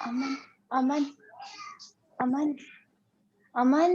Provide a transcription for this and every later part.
Aman Aman Aman Aman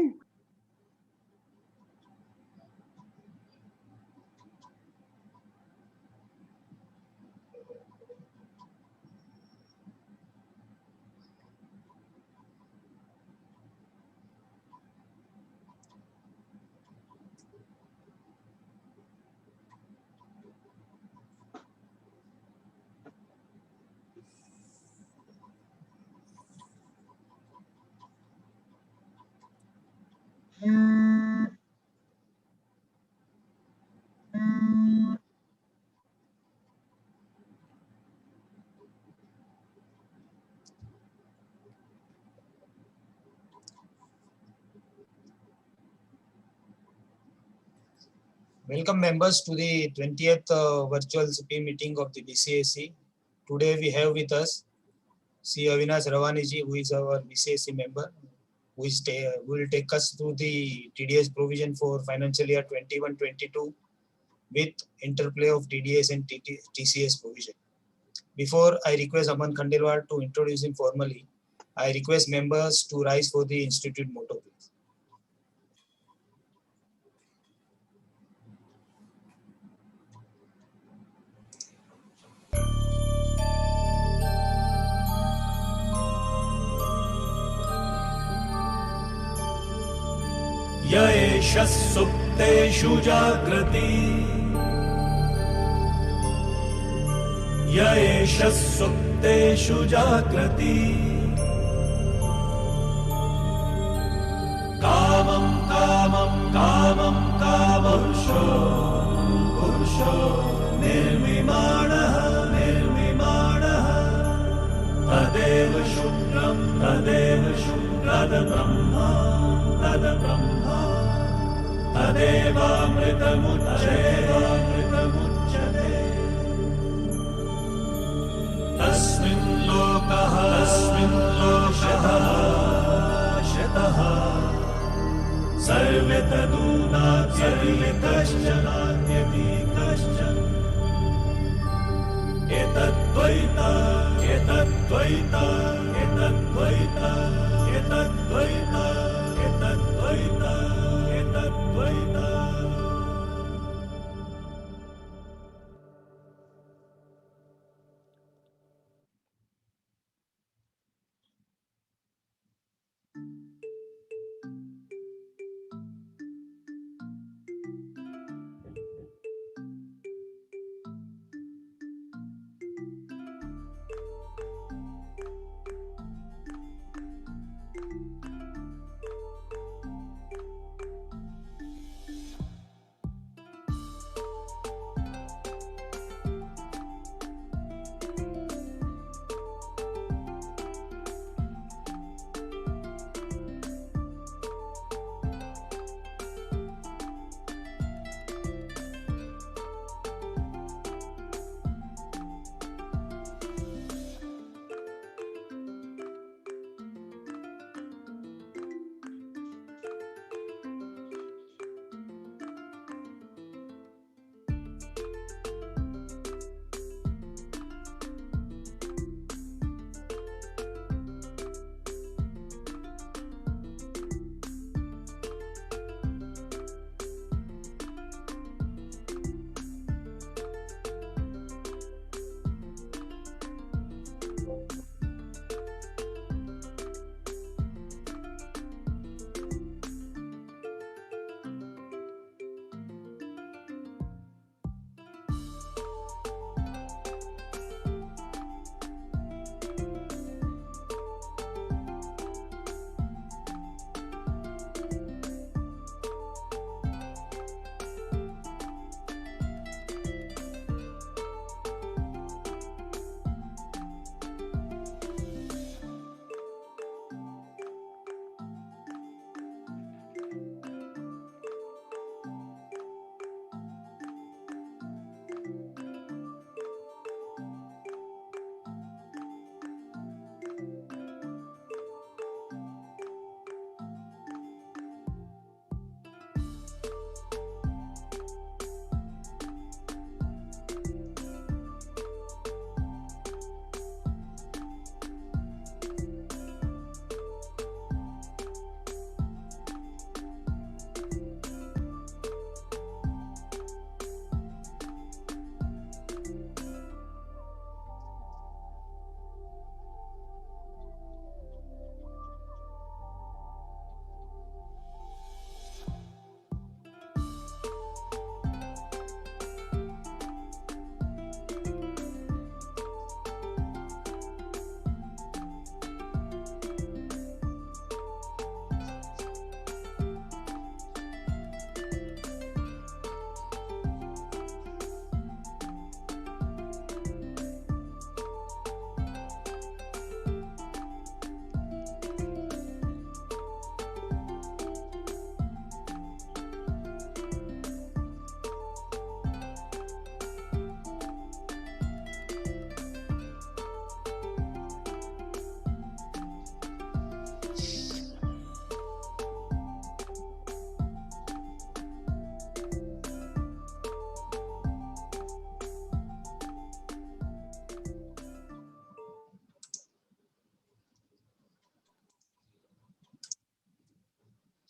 Welcome members to the 20th virtual CP meeting of the BCSC. Today we have with us C. Avinash Rawaniji, who is our BCSC member, who will take us through the TDS provision for financial year 21-22 with interplay of TDS and TCS provision. Before I request Aman Khandelwal to introduce him formally, I request members to rise for the institute motto, please. य एष सुप्तेषु जाग्रति य एष सुप्तेषु जाग्रति कामं कामं कामं कामपुरुषो पुरुषो निर्विमाणः निर्विमाणः तदेव शुक्रं तदेव शुक्रब्रह्मा तद्ब्रह्मा तदेवामृतमुच्यते तस्मिन् लोकः शतः सर्वे तदूनात्यपि कश्चन एतद्द्वैता एतद्द्वैता एतद्द्वैता एतद्द्वैता एतद्द्वैता एतद्द्वैता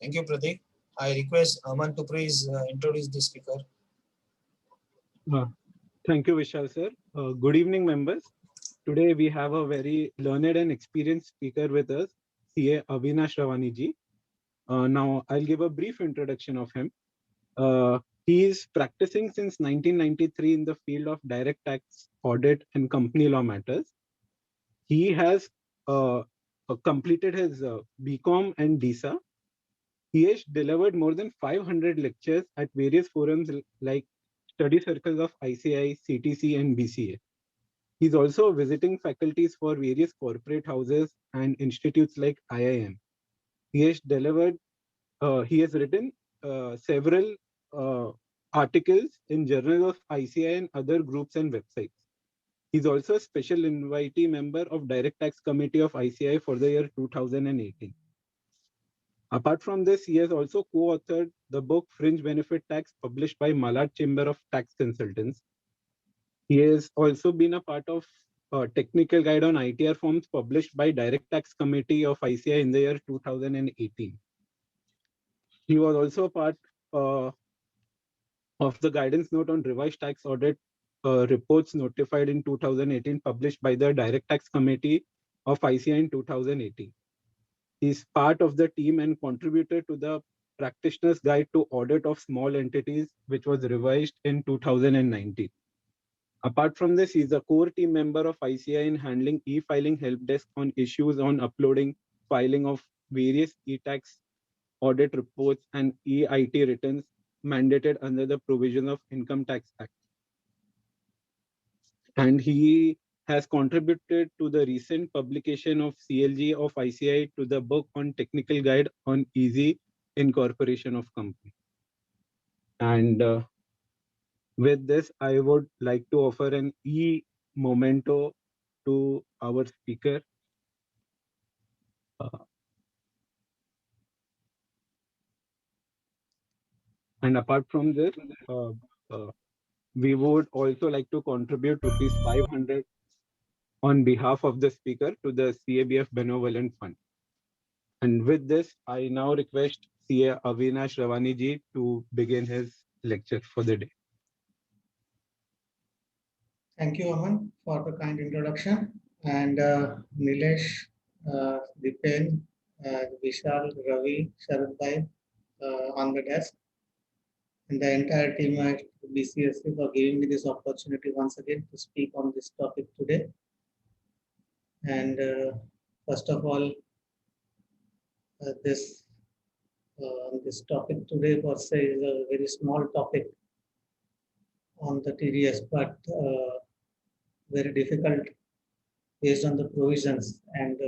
Thank you, Pratik. I request Aman to please introduce the speaker. Thank you, Vishal sir. Good evening, members. Today we have a very learned and experienced speaker with us, CA Avinash Rawani ji. Now I'll give a brief introduction of him. He is practicing since 1993 in the field of direct tax audit and company law matters. He has completed his BCom and DISA. He has delivered more than 500 lectures at various forums like study circles of ICI, CTC, and BCA. He's also visiting faculties for various corporate houses and institutes like IIM. He has written several articles in journals of ICI and other groups and websites. He's also a special invitee member of Direct Tax Committee of ICI for the year 2018. Apart from this, he has also co-authored the book Fringe Benefit Tax published by Malad Chamber of Tax Consultants. He has also been a part of a technical guide on ITR forms published by Direct Tax Committee of ICI in the year 2018. He was also part of the guidance note on revised tax audit reports notified in 2018 published by the Direct Tax Committee of ICI in 2018. He is part of the team and contributed to the Practitioner's Guide to Audit of Small Entities, which was revised in 2019. Apart from this, he is a core team member of ICI in handling e-filing help desk on issues on uploading, filing of various e-tax audit reports and e-IT returns mandated under the provision of Income Tax Act. And he has contributed to the recent publication of CLG of ICI to the book on technical guide on easy incorporation of company. And with this, I would like to offer an e-memento to our speaker. And apart from this, we would also like to contribute rupees 500 on behalf of the speaker to the CABF Benevolent Fund. And with this, I now request CA Avinash Rawani ji to begin his lecture for the day. Thank you, Aman, for the kind introduction. And Nilesh, Dipen, Vishal, Ravi, Sharad Bhai on the desk, and the entire team at BCSC for giving me this opportunity once again to speak on this topic today. And first of all, this topic today per se is a very small topic on the TDS, but very difficult based on the provisions and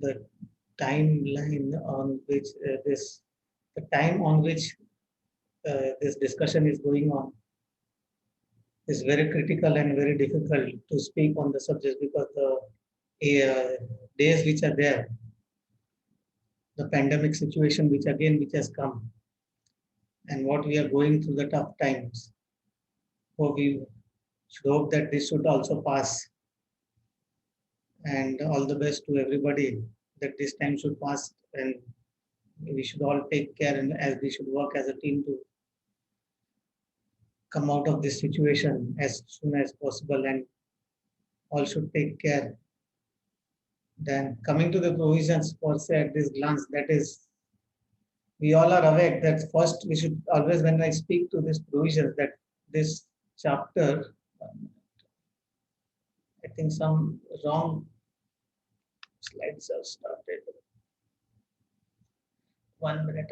the timeline on which this discussion is going on is very critical and very difficult to speak on the subject because the days which are there, the pandemic situation which has come, and what we are going through the tough times. So we should hope that this should also pass. And all the best to everybody that this time should pass, and we should all take care, and as we should work as a team to come out of this situation as soon as possible, and all should take care. Then coming to the provisions per se at this glance, that is, we all are aware that first we should always, when I speak to this provision, that this chapter, I think some wrong slides have started. 1 minute.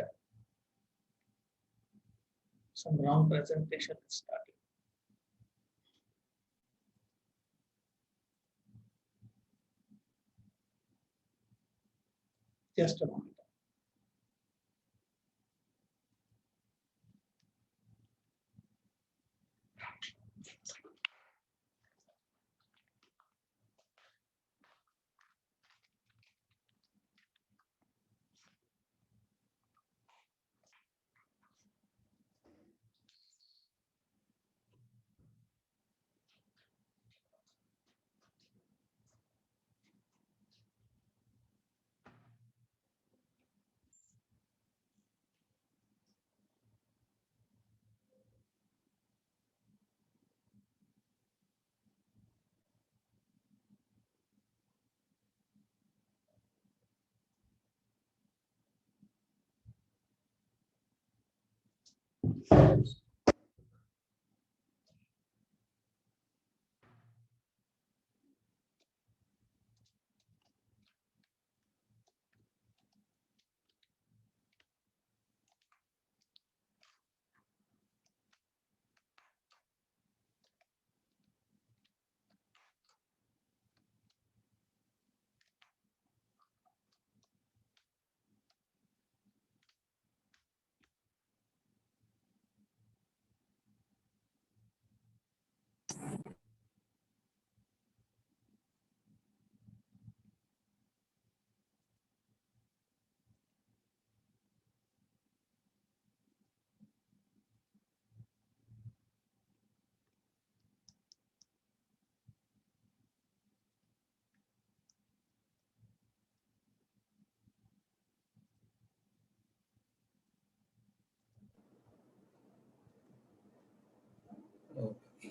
Some wrong presentation is starting. Just a moment.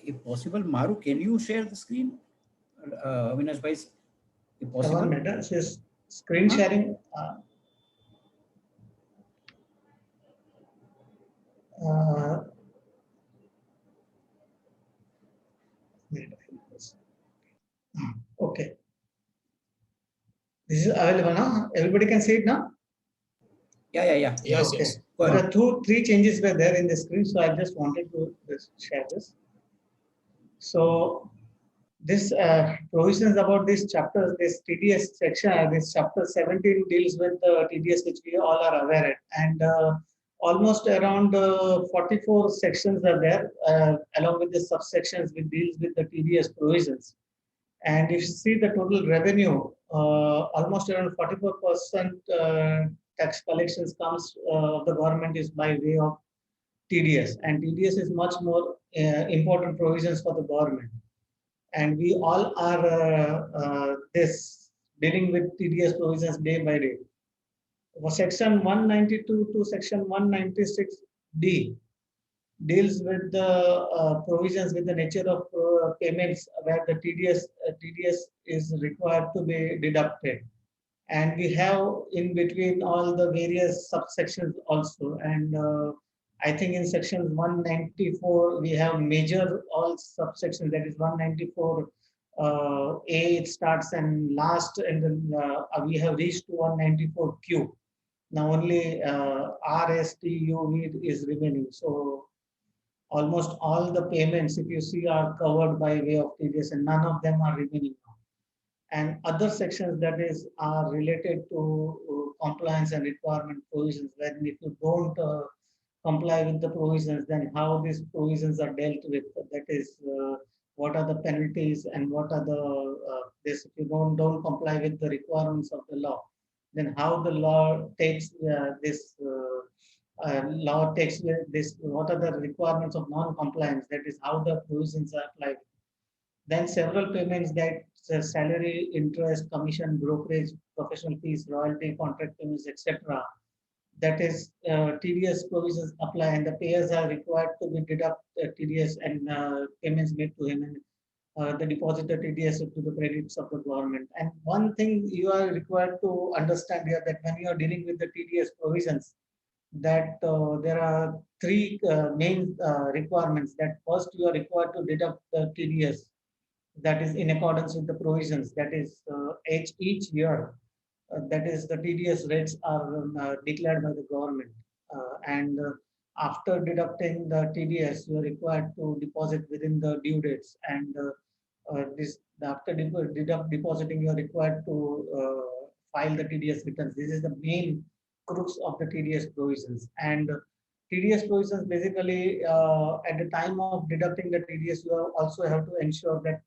If possible, Maru, can you share the screen? Avinash bhai, if possible. One minute, this is screen Huh? sharing. Okay. This is available now. Everybody can see it now. Yeah. Yes, Okay. yes. Go There ahead. are three changes were there in the screen, so I just wanted to just share this. So this provisions about this chapter, this TDS section, this chapter 17 deals with the TDS, which we all are aware of, and almost around 44 sections are there, along with the subsections which deals with the TDS provisions. And if you see the total revenue, almost around 44% tax collections comes of the government is by way of TDS, and TDS is much more important provisions for the government. And we all are this dealing with TDS provisions day by day. For section 192 to section 196D deals with the provisions with the nature of payments where the TDS is required to be deducted. And we have in between all the various subsections also. And I think in section 194, we have major all subsections, that is 194 A it starts and last, and then we have reached to 194 Q. Now only R, S, T, U, V is remaining. So almost all the payments, if you see, are covered by way of TDS, and none of them are remaining now. And other sections that is are related to compliance and requirement provisions, when if you don't comply with the provisions, then how these provisions are dealt with. That is, what are the penalties and what are the this if you don't comply with the requirements of the law, then how the law takes this. Law takes this, what are the requirements of non-compliance, that is how the provisions are applied. Then several payments, that salary, interest, commission, brokerage, professional fees, royalty, contract payments, etc. That is TDS provisions apply, and the payers are required to be deduct TDS and payments made to him, and the depositor TDS to the credits of the government. And one thing you are required to understand here, that when you are dealing with the TDS provisions, that there are three main requirements. That first, you are required to deduct the TDS, that is in accordance with the provisions, that is each year, that is the TDS rates are declared by the government. And after deducting the TDS, you are required to deposit within the due dates. And this after depositing, you are required to file the TDS returns. This is the main crux of the TDS provisions. And TDS provisions basically, at the time of deducting the TDS, you also have to ensure that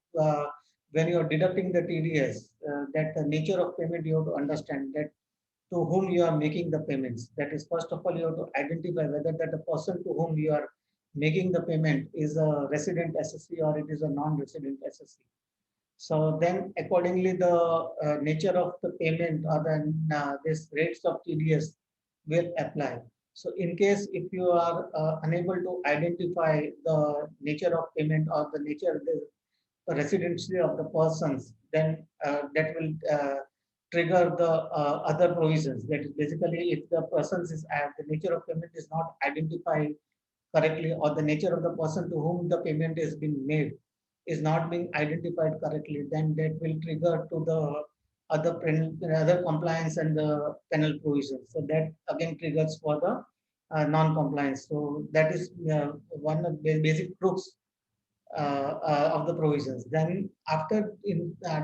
when you are deducting the TDS, that the nature of payment you have to understand, that to whom you are making the payments. That is, first of all, you have to identify whether that the person to whom you are making the payment is a resident SSC or it is a non-resident SSC. So then accordingly, the nature of the payment or the this rates of TDS will apply. So in case if you are unable to identify the nature of payment or the nature of the residency of the persons, then that will trigger the other provisions. That is basically, if the persons is the nature of payment is not identified correctly, or the nature of the person to whom the payment is being made is not being identified correctly, then that will trigger to the other compliance and the penal provisions. So that again triggers for the non-compliance. So that is one of the basic crux of the provisions. Then after,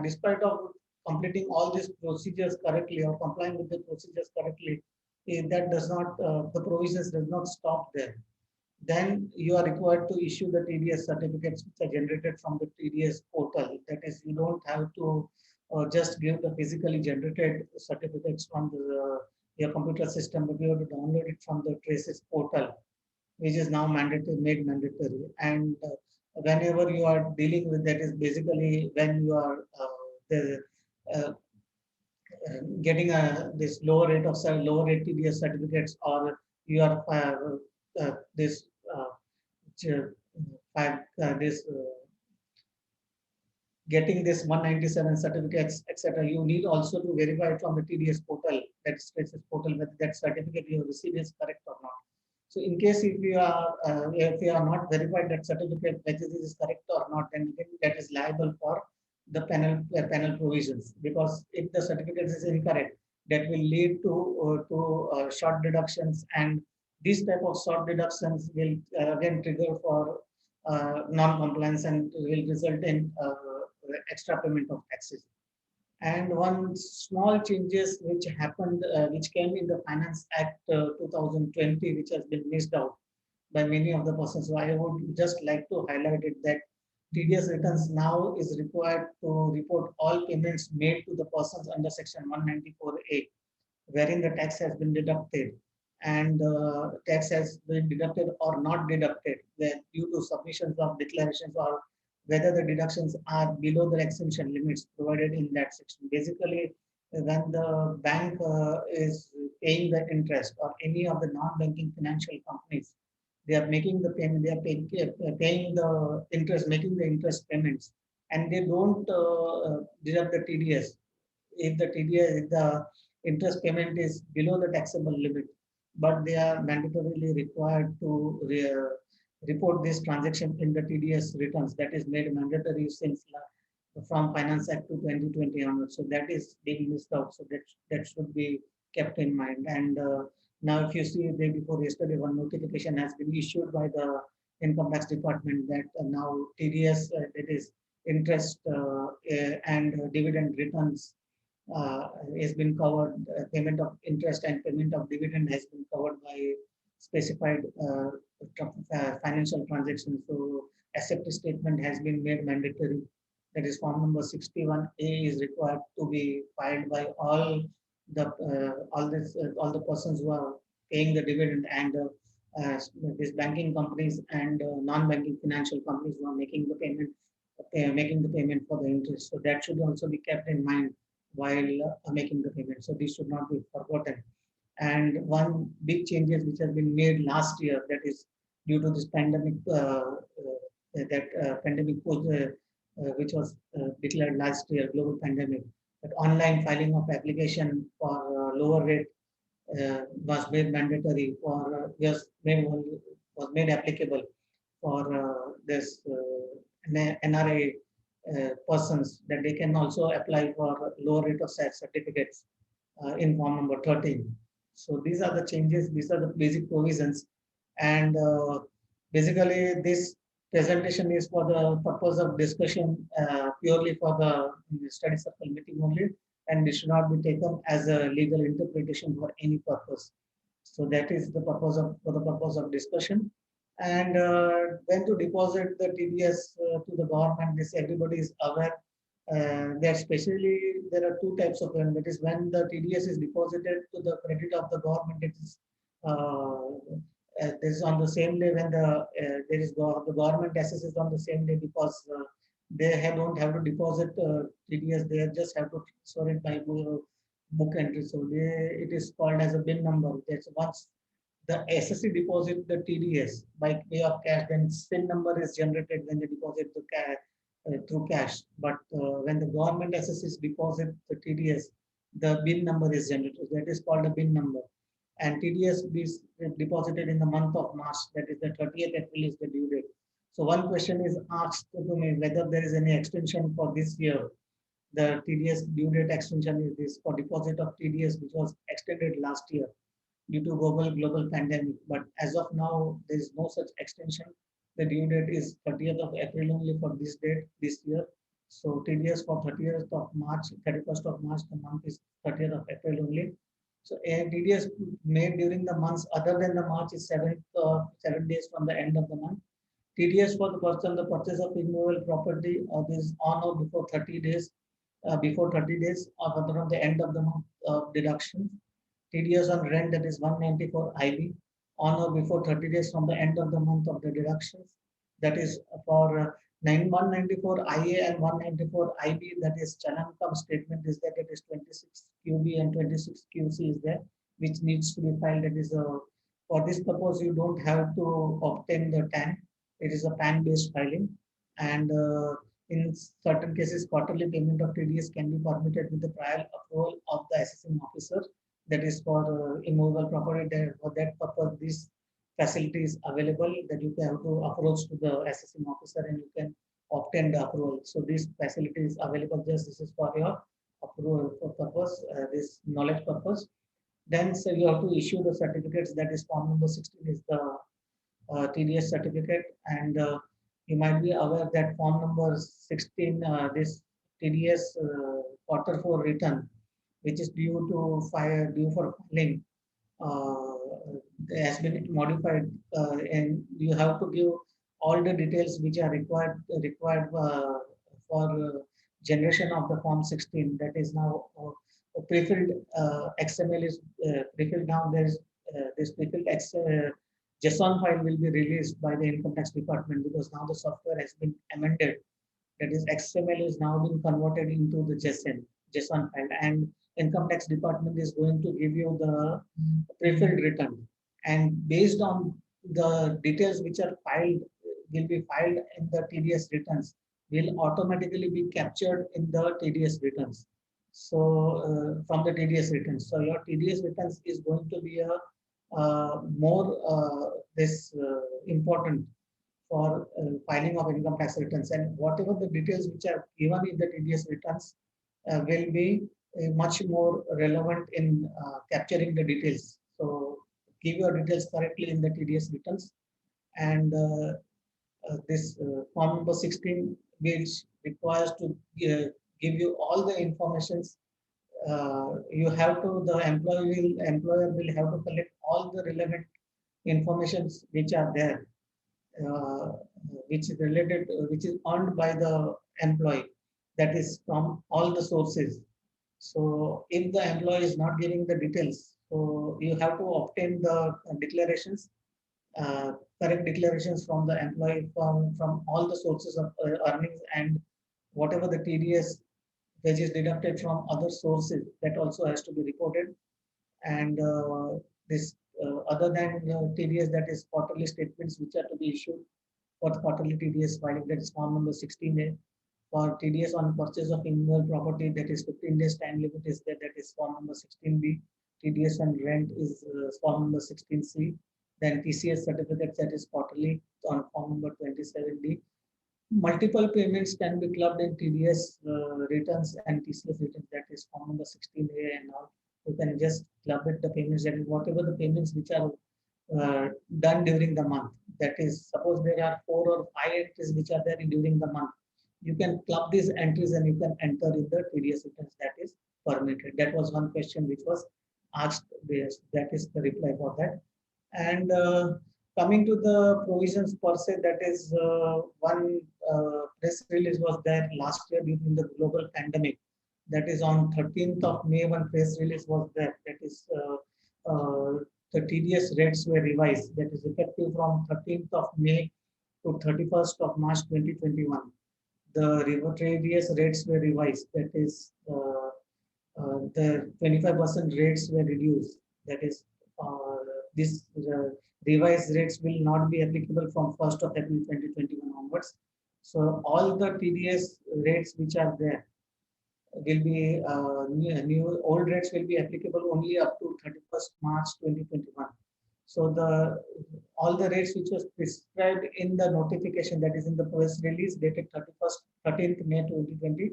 despite of completing all these procedures correctly or complying with the procedures correctly, that does not, the provisions does not stop there. Then you are required to issue the TDS certificates which are generated from the TDS portal. That is, you don't have to just give the physically generated certificates from your computer system, but you have to download it from the Traces portal, which is now made mandatory. And whenever you are dealing with that, is basically when you are uh, getting this lower rate TDS certificates, or you are this this getting this 197 certificates, etc. You need also to verify from the TDS portal, that Traces portal, whether that certificate you have received is correct or not. So in case if you are not verified that certificate whether this is correct or not, then again that is liable for the penal provisions, because if the certificate is incorrect, that will lead to short deductions, and these type of short deductions will again trigger for non-compliance and will result in extra payment of taxes. And one small changes which happened, which came in the Finance Act 2020, which has been missed out by many of the persons. So I would just like to highlight it that TDS returns now is required to report all payments made to the persons under Section 194A, wherein the tax has been deducted, and tax has been deducted or not deducted due to submissions of declarations, or whether the deductions are below the exemption limits provided in that section. Basically, when the bank is paying the interest, or any of the non-banking financial companies, they are making the payment, they are paying the interest, making the interest payments, and they don't deduct the TDS. If the interest payment is below the taxable limit, but they are mandatorily required to report this transaction in the TDS returns. That is made mandatory since from Finance Act to 2020 onwards. So that is being missed out. So that should be kept in mind. And now, if you see, the day before yesterday, one notification has been issued by the Income Tax Department that now TDS, that is interest and dividend returns, has been covered. Payment of interest and payment of dividend has been covered by specified financial transactions. So accepted statement has been made mandatory. That is form number 61A is required to be filed by all the persons who are paying the dividend, and these banking companies and non-banking financial companies who are making the payment for the interest. So that should also be kept in mind while making the payment. So this should not be forgotten. And one big changes which has been made last year, that is due to this pandemic, which was declared last year, global pandemic, that online filing of application for lower rate was made mandatory for was made applicable for this NRI persons, that they can also apply for lower rate of tax certificates in form number 13. So these are the changes, these are the basic provisions, and basically this presentation is for the purpose of discussion, purely for the study circle meeting only, and it should not be taken as a legal interpretation for any purpose. So that is the purpose for the purpose of discussion. And when to deposit the TDS to the government, this everybody is aware. That especially there are two types of payment. That is when the TDS is deposited to the credit of the government, it is this is on the same day when the government assesses on the same day, because they don't have to deposit TDS, they just have to store it by book entry. So it is called as a bin number. That's once the assessee deposit the TDS by way of cash, then SIN number is generated when they deposit the cash through cash. But when the government assesses deposit the TDS, the bin number is generated. That is called a bin number. and TDS is deposited in the month of March, that is the 30th April is the due date. So one question is asked to me whether there is any extension for this year. The TDS due date extension is this for deposit of TDS, which was extended last year due to global pandemic. But as of now, there is no such extension. The due date is 30th of April only for this date this year. So TDS for 30th of March, 31st of March, the month is 30th of April only. So TDS made during the months other than the March is 7 days from the end of the month. TDS for the person, the purchase of immovable property is on or before 30 days, or from the end of the month deduction. TDS on rent, that is 194 IB, on or before 30 days from the end of the month of the deductions. That is for 194 IA and 194 IB, that is Challan Cum statement is that it is 26 QB and 26 QC is there, which needs to be filed. That is for this purpose, you don't have to obtain the TAN. It is a PAN based filing, and in certain cases, quarterly payment of TDS can be permitted with the prior approval of the assessing officer. That is for immovable property. For that purpose, this facility is available that you can have to approach to the assessing officer and you can obtain the approval. So this facility is available. Just this is for your approval purpose, this knowledge purpose. Then so you have to issue the certificates. That is form number 16 is the TDS certificate, and you might be aware that form number 16, this TDS quarter 4 return, which is due for filing, has been modified, and you have to give all the details which are required for generation of the form 16. That is now pre-filled XML is pre-filled now. There is this pre-filled JSON file will be released by the Income Tax Department because now the software has been amended. That is XML is now being converted into the JSON file, and Income Tax Department is going to give you the pre-filled return, and based on the details which are filed will be filed in the TDS returns will automatically be captured in the TDS returns. So from the TDS returns, so your TDS returns is going to be a more important for filing of income tax returns, and whatever the details which are given in the TDS returns will be much more relevant in capturing the details. So give your details correctly in the TDS returns, and this form number 16, which requires to give you all the informations. You have to, the employer will have to collect all the relevant informations which are there, which is related, which is earned by the employee, that is from all the sources. So if the employee is not giving the details, so you have to obtain the declarations, correct declarations from the employee from all the sources of earnings, and whatever the TDS which is deducted from other sources, that also has to be reported. And this other than TDS, that is quarterly statements which are to be issued for the quarterly TDS filing, that is form number 16A. For TDS on purchase of immovable property, that is 15 days time limit is there, that is form number 16B. TDS on rent is form number 16C. Then TCS certificate, that is quarterly on form number 27D. Multiple payments can be clubbed in TDS returns and TCS returns, that is form number 16A, and now you can just club it the payments, that is whatever the payments which are done during the month. That is, suppose there are 4 or 5 entries which are there during the month, you can club these entries and you can enter in the TDS returns, that is permitted. That was one question which was asked. That is the reply for that. And coming to the provisions per se, that is one press release was there last year during the global pandemic. That is on 13th of May, one press release was there. That is the TDS rates were revised. That is effective from 13th of May to 31st of March 2021. The TDS rates were revised. That is the 25% rates were reduced. That is this revised rates will not be applicable from 1st of April 2021 onwards. So all the TDS rates which are there will be new old rates will be applicable only up to 31st March 2021. So the all the rates which was prescribed in the notification, that is in the press release dated 13th May 2020,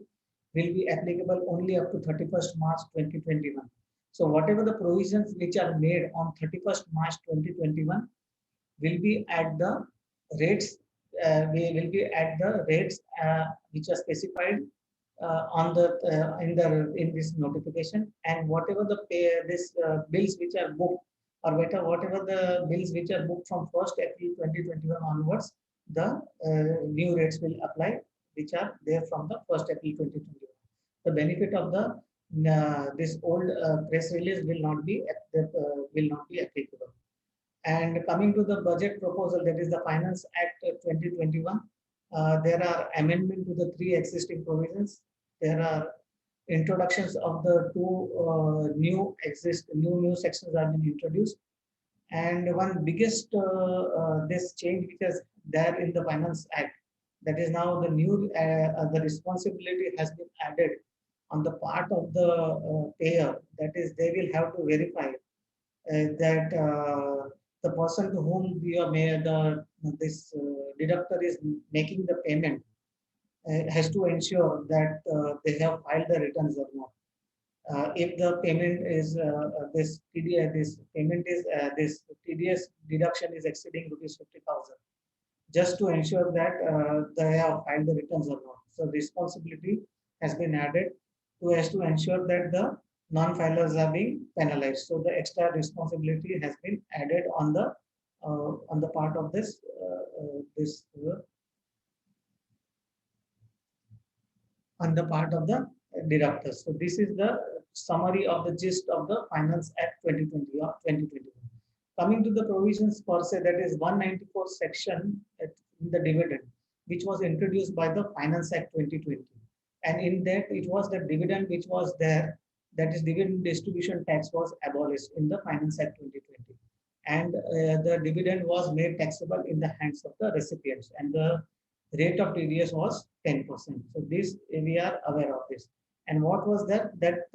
will be applicable only up to 31st March 2021. So whatever the provisions which are made on 31st March 2021 will be at the rates we will be at the rates which are specified on the in this notification, and whatever the bills which are booked, or whatever the bills which are booked from 1st April 2021 onwards, the new rates will apply, which are there from the 1st April 2021. The benefit of the this old press release will not be applicable. And coming to the budget proposal, that is the Finance Act 2021, there are amendment to the 3 existing provisions. There are introductions of the 2 new sections have been introduced. And one biggest this change which is there in the Finance Act, that is now the new the responsibility has been added on the part of the payer. That is, they will have to verify that the person to whom this deductor is making the payment has to ensure that they have filed the returns or not. If the payment is this TDS deduction is exceeding rupees 50,000, just to ensure that they have filed the returns or not. So responsibility has been added to ensure that the non-filers are being penalized. So the extra responsibility has been added on the part of this on the part of the deductors. So this is the summary of the gist of the Finance Act 2020 or 2021. Coming to the provisions per se, that is 194 section in the dividend, which was introduced by the Finance Act 2020. And in that, it was the dividend which was there, that is dividend distribution tax, was abolished in the Finance Act 2020. And the dividend was made taxable in the hands of the recipients, and the rate of TDS was 10%. So this, we are aware of this. And what was that? That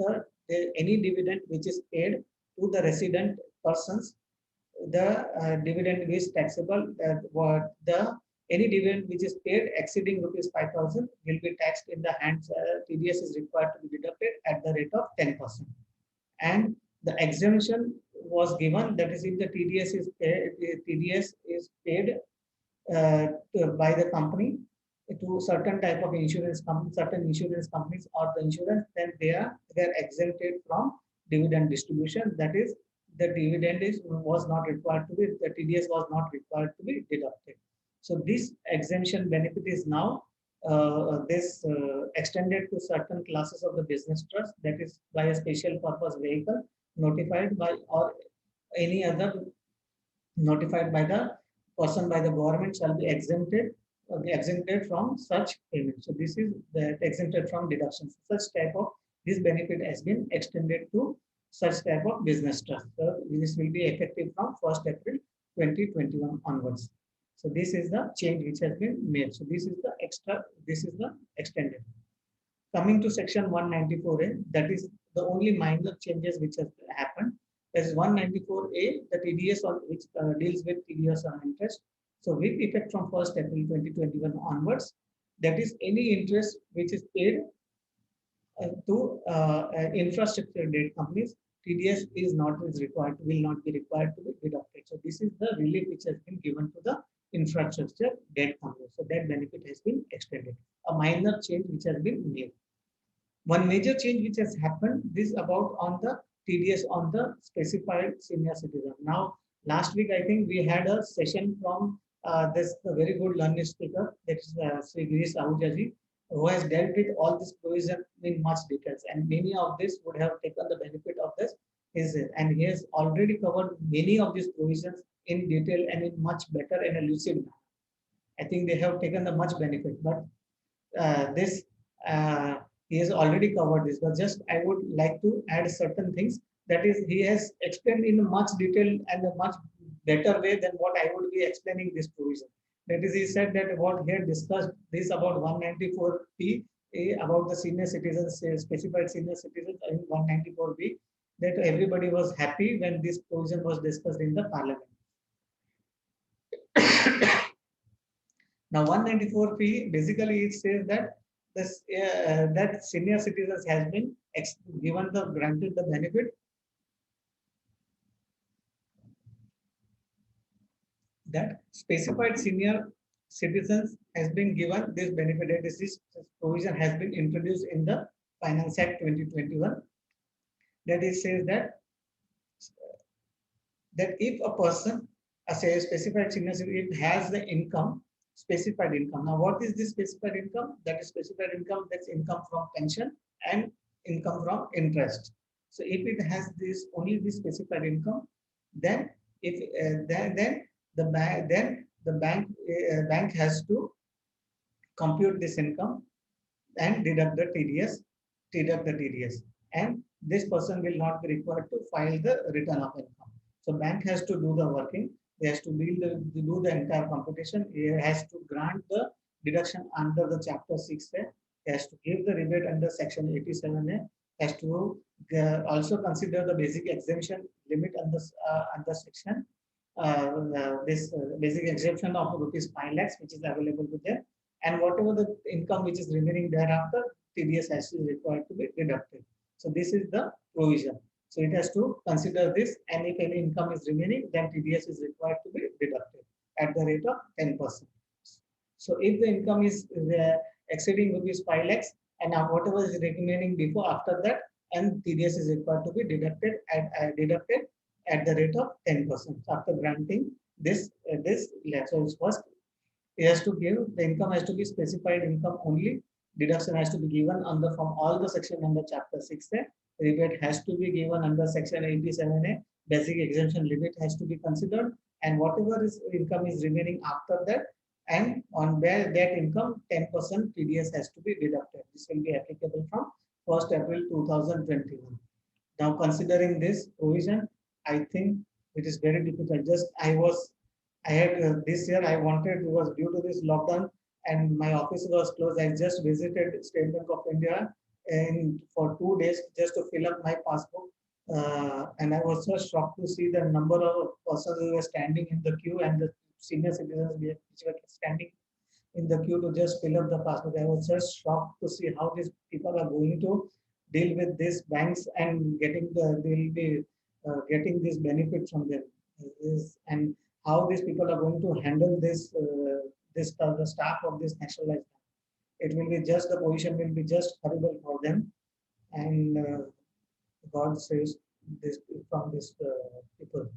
any dividend which is paid to the resident persons, the dividend is taxable. Any dividend which is paid exceeding rupees 5,000 will be taxed in the hands. TDS is required to be deducted at the rate of 10%. And the exemption was given, that is, if the TDS is paid by the company to certain type of insurance companies, certain insurance companies or the insurance, then they are exempted from dividend distribution. That is, the dividend was not required to be, the TDS was not required to be deducted. So this exemption benefit is now extended to certain classes of the business trust, that is by a special purpose vehicle notified by, or any other notified by the person by the government, shall be exempted from such payment. So this is the exempted from deductions. Such type of this benefit has been extended to such type of business trust. So this will be effective from 1st April 2021 onwards. So this is the change which has been made. So this is the extended. Coming to section 194A, that is the only minor changes which has happened. As 194A, the TDS on which deals with TDS on interest. So with effect from 1st April 2021 onwards, that is any interest which is paid to infrastructure debt companies, TDS will not be required to be deducted. So this is the relief which has been given to the infrastructure debt companies. So that benefit has been extended. A minor change which has been made. One major change which has happened, this about on the TDS on the specified senior citizen. Now, last week I think we had a session from this very good learned speaker, that is Sri Girish Ahuja ji, who has dealt with all this provision in much details, and many of this would have taken the benefit of this. And he has already covered many of these provisions in detail and in much better and a lucid manner. I think they have taken the much benefit, but he has already covered this. But just I would like to add certain things. That is, he has explained in much detail and a much better way than what I would be explaining this provision. That is, he said that what he had discussed this about 194P about the senior citizens, specified senior citizens in 194B, that everybody was happy when this provision was discussed in the parliament. Now 194P, basically it says that this that senior citizens has been given the granted the benefit that specified senior citizens has been given this benefit, that this provision has been introduced in the Finance Act 2021. That it says that if a person, say a specified senior citizen, has the income, specified income. Now, what is this specified income? That is specified income, that's income from pension and income from interest. So if it has this only this specified income, then if then the bank has to compute this income and deduct the TDS, and this person will not be required to file the return of income. So bank has to do the working. He has to do the entire computation. He has to grant the deduction under the Chapter 6A. He has to give the rebate under Section 87A. He has to also consider the basic exemption limit under section. This basic exemption of ₹5 lakhs, which is available to them, and whatever the income which is remaining thereafter, TDS is required to be deducted. So this is the provision. So it has to consider this, and if any income is remaining, then TDS is required to be deducted at the rate of 10%. So if the income is exceeding ₹5 lakhs, and whatever is remaining before after that, and TDS is required to be deducted at the rate of 10% after granting this So it's first, it has to give the income has to be specified income only. Deduction has to be given from all the section under Chapter 6A. Rebate has to be given under Section 87A. Basic exemption limit has to be considered, and whatever income is remaining after that, and on that income, 10% TDS has to be deducted. This will be applicable from 1st April 2021. Now, considering this provision, I think it is very difficult. This year I wanted, was due to this lockdown and my office was closed. I just visited State Bank of India for 2 days just to fill up my passbook. And I was so shocked to see the number of persons who were standing in the queue and the senior citizens which were standing in the queue to just fill up the passbook. I was just shocked to see how these people are going to deal with these banks and they'll be getting this benefit from them, and how these people are going to handle the staff of this nationalized bank. It will be just, the position will be just horrible for them, and God saves this from this people.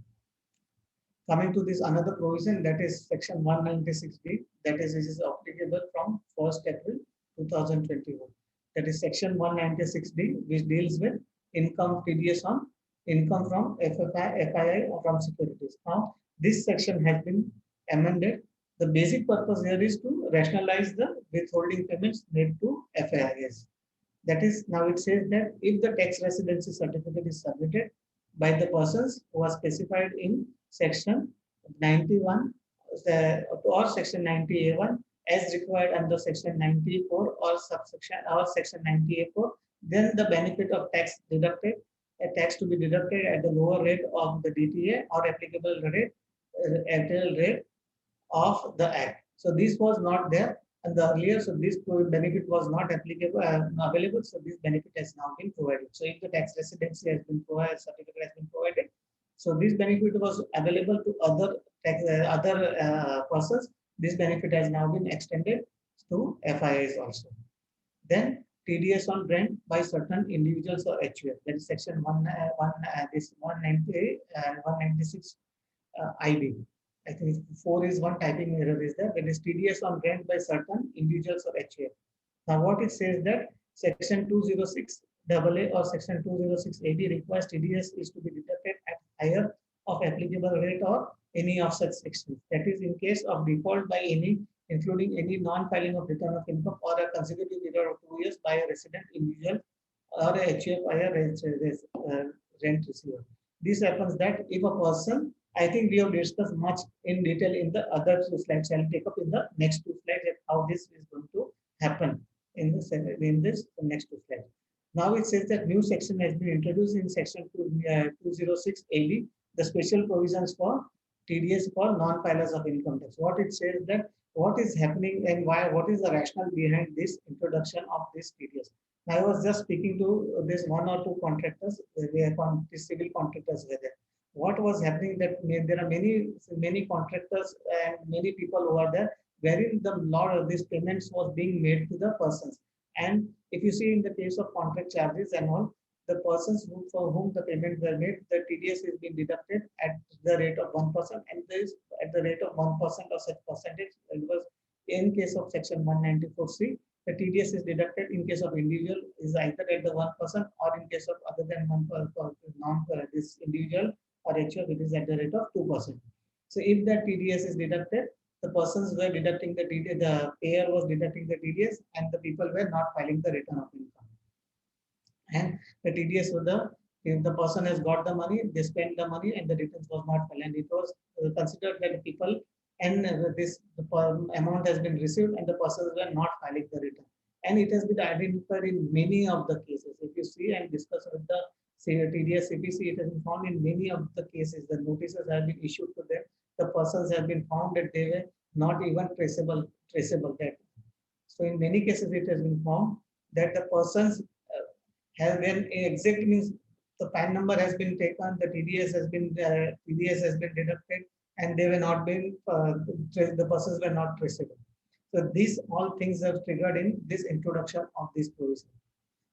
Coming to this another provision, that is Section 196B, that is applicable from 1st April 2021. That is Section 196D, which deals with income TDS on income from FII or from securities. Now, this section has been amended. The basic purpose here is to rationalize the withholding payments made to FIIs. That is, now it says that if the tax residency certificate is submitted by the persons who are specified in Section 91 or Section 90A1 as required under Section 94 or subsection or Section 90A4, then the benefit of tax deducted, a tax to be deducted at the lower rate of the DTA or applicable rate of the Act. So this was not there and the earlier, so this benefit was not applicable available. So this benefit has now been provided. So if the tax residency has been provided, certificate has been provided, so this benefit was available to other persons. This benefit has now been extended to FIIs also. Then TDS on rent by certain individuals or HUF. That is Section 196 IB. I think 4 is one typing error is there. That is TDS on rent by certain individuals or HUF. Now what it says that Section 206 AA or Section 206 AB requires TDS is to be deducted at higher of applicable rate or any of such sections. That is in case of default by any, including any non-filing of return of income or a consecutive period of 2 years by a resident individual or a HUF or a rent receiver. This happens that if a person, I think we have discussed much in detail in the other 2 slides. I'll take up in the next 2 slides how this is going to happen. in this next slide. Now it says that new section has been introduced in section 206 AB, the special provisions for TDS for non-filers of income tax. What it says that what is happening and why, what is the rationale behind this introduction of this TDS. I was just speaking to this one or two contractors, civil contractors were there. What was happening that there are many contractors and many people who are there, wherein the lot of these payments was being made to the persons. And if you see in the case of contract charges and all, the persons for whom the payments were made, the TDS is being deducted at the rate of 1%, and there is at the rate of 1% of such percentage. Because in case of section 194C, the TDS is deducted in case of individual is either at the 1%, or in case of other than 1% this individual or HUF, it is at the rate of 2%. So if that TDS is deducted, the persons were deducting the TDS, the payer was deducting the TDS, and the people were not filing the return of income. And the TDS was if the person has got the money, they spend the money, and the returns was not filed, and it was considered that the people and the amount has been received, and the persons were not filing the return. And it has been identified in many of the cases. If you see and discuss with the TDS CPC, it has been found in many of the cases. The notices have been issued to them. The persons have been found that they were not even traceable that. So in many cases, it has been found that the persons have been exact means the PAN number has been taken, the TDS has been deducted, and they were not been the persons were not traceable. So these all things are triggered in this introduction of this provision.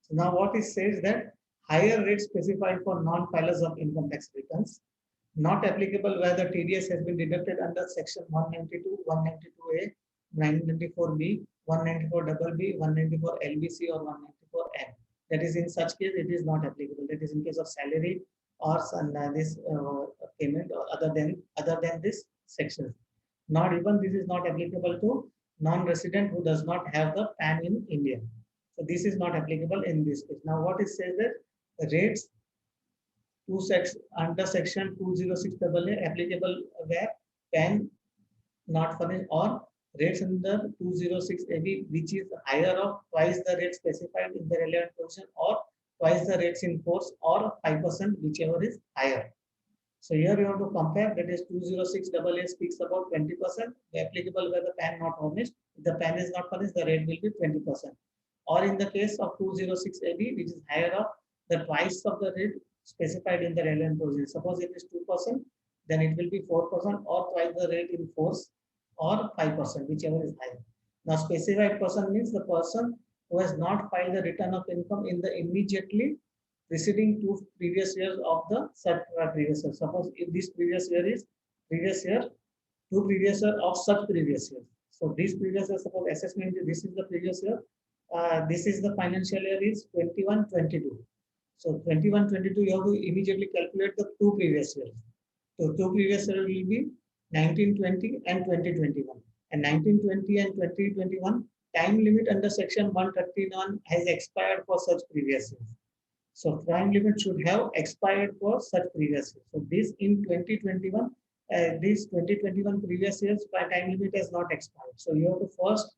So now what it says that higher rates specified for non-filers of income tax returns, not applicable where the TDS has been deducted under section 192, 192A, 994B, 194BB, 194 LBC, or 194N. That is, in such case, it is not applicable. That is in case of salary or this payment or other than this section. Not even this is not applicable to non-resident who does not have the PAN in India. So this is not applicable in this case. Now what it says that rates under section 206AA applicable where PAN not furnished, or rates under 206AB which is higher of twice the rate specified in the relevant provision, or twice the rates in force, or 5%, whichever is higher. So here you have to compare, that is 206AA speaks about 20%, the applicable where the PAN not furnished. If the PAN is not furnished, the rate will be 20%. Or in the case of 206AB, which is higher of the twice of the rate specified in the relevant provision. Suppose it is 2%, then it will be 4%, or twice the rate in force, or 5%, whichever is higher. Now specified person means the person who has not filed the return of income in the immediately preceding 2 previous years of the such previous year. Suppose if this previous year is previous year, 2 previous year of such previous year. So this previous year, suppose assessment, this is the previous year, this is the financial year is 21-22. So 21-22, you have to immediately calculate the 2 previous years. So 2 previous years will be 1920 and 2021. And 1920 and 2021 time limit under section 131 has expired for such previous years. So time limit should have expired for such previous years. So this in 2021, this 2021 previous years time limit has not expired. So you have to first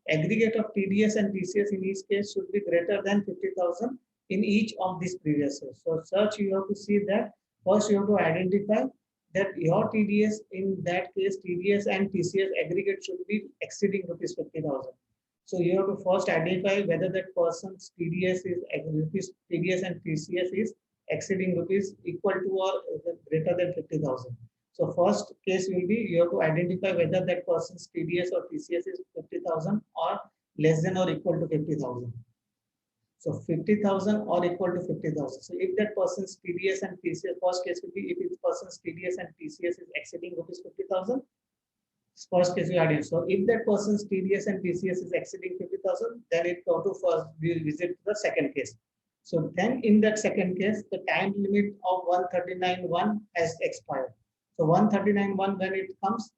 aggregate of TDS and TCS in each case should be greater than 50,000 in each of these previous years. So such you have to see that first you have to identify that your TDS in that case TDS and TCS aggregate should be exceeding rupees 50,000. So you have to first identify whether that person's TDS is TDS and TCS is exceeding rupees equal to or greater than 50,000. So first case will be you have to identify whether that person's TDS or TCS is 50,000 or less than or equal to 50,000. So 50,000 or equal to 50,000. So if that person's TDS and TCS, first case will be if this person's TDS and TCS is exceeding rupees 50,000. First case we add in. So if that person's TDS and TCS is exceeding 50,000, then it go to first we visit the second case. So then in that second case, the time limit of 139.1 has expired. So 139.1 when it comes,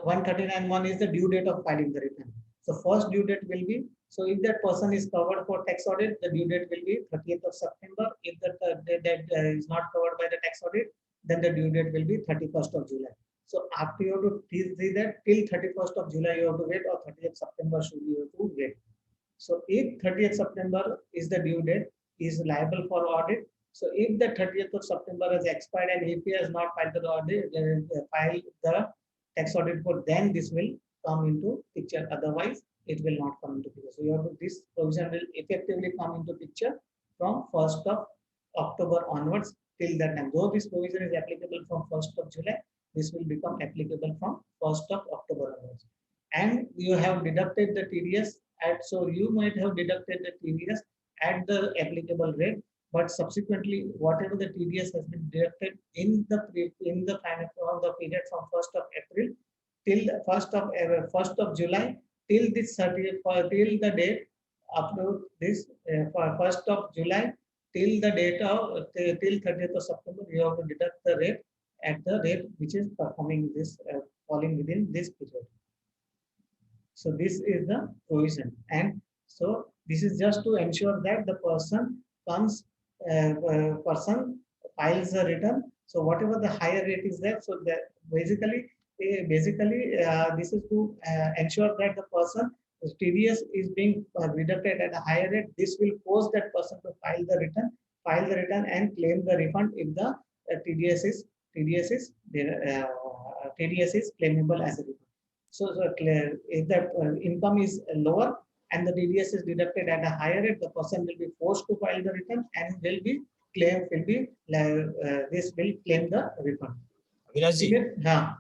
139.1 is the due date of filing the return. So first due date will be, so if that person is covered for tax audit, the due date will be 30th of September. If that is not covered by the tax audit, then the due date will be 31st of July. So after you have to see that till 31st of July you have to wait, or 30th September should you have to wait. So if 30th September is the due date, he is liable for audit. So if the 30th of September has expired and if he has not filed the audit, filed the tax audit report, then this will come into picture. Otherwise, it will not come into picture. So you have to, this provision will effectively come into picture from 1st of October onwards till that time. Though this provision is applicable from 1st of July, this will become applicable from 1st of October onwards. And you have deducted the TDS at, so you might have deducted the TDS at the applicable rate, but subsequently whatever the TDS has been deducted in the final the period from 1st of April till 1st of July till this 30th till the date up to this 1st of July till the date of till 30th of September, you have to deduct the rate at the rate which is performing this falling within this period. So this is the provision, and so this is just to ensure that the person comes, person files a return. So whatever the higher rate is there, so that basically this is to ensure that the person TDS is being deducted at a higher rate. This will force that person to file the return and claim the refund if the TDS is claimable as a refund. So if the income is lower and the TDS is deducted at a higher rate, the person will be forced to file the return and this will claim the refund. Avinash ji, Yeah.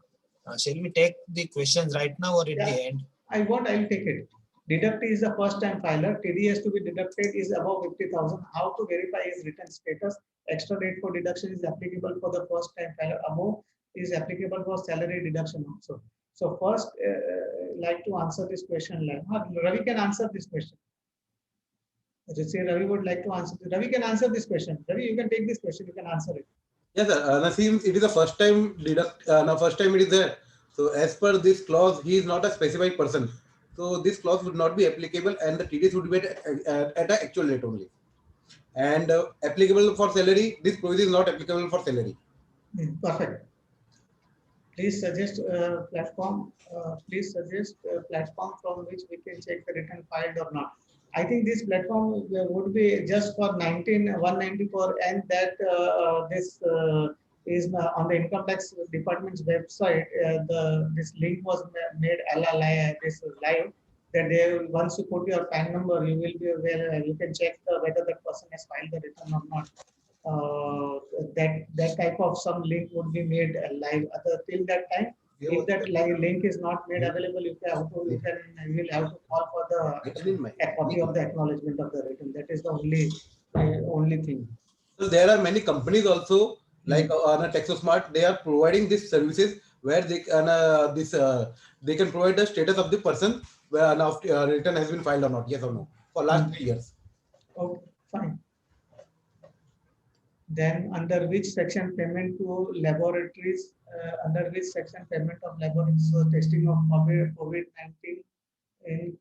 shall we take the questions right now or at the end? I'll take it. Deductee is the first time filer. TDS to be deducted is above 50,000. How to verify his return status? Extra rate for deduction is applicable for the first time filer. Above is applicable for salary deduction also. So first, like to answer this question. Ravi can answer this question. Ravi would like to answer. Ravi can answer this question. Ravi, you can take this question. You can answer it. Yes, sir. Since it is the first time first time it is there. So as per this clause, he is not a specified person. So this clause would not be applicable, and the TDS would be at an actual rate only. And applicable for salary, this provision is not applicable for salary. Perfect. Please suggest platform. Please suggest platform from which we can check the return filed or not. I think this platform would be just for 194, and that this is on the income tax department's website. This link was made this live. That they, once you put your PAN number, you will be aware. You can check whether that person has filed the return or not. That type of some link would be made live. Till that time, if that link is not made available, you will have to call for a copy of the acknowledgement of the return. That is the only thing. So there are many companies also, like TexoSmart. They are providing these services where they can they can provide the status of the person where return has been filed or not, yes or no, for last 3 years. Okay, fine. Then under which section payment to laboratories? Under which section payment of laboratories? So testing of COVID-19 in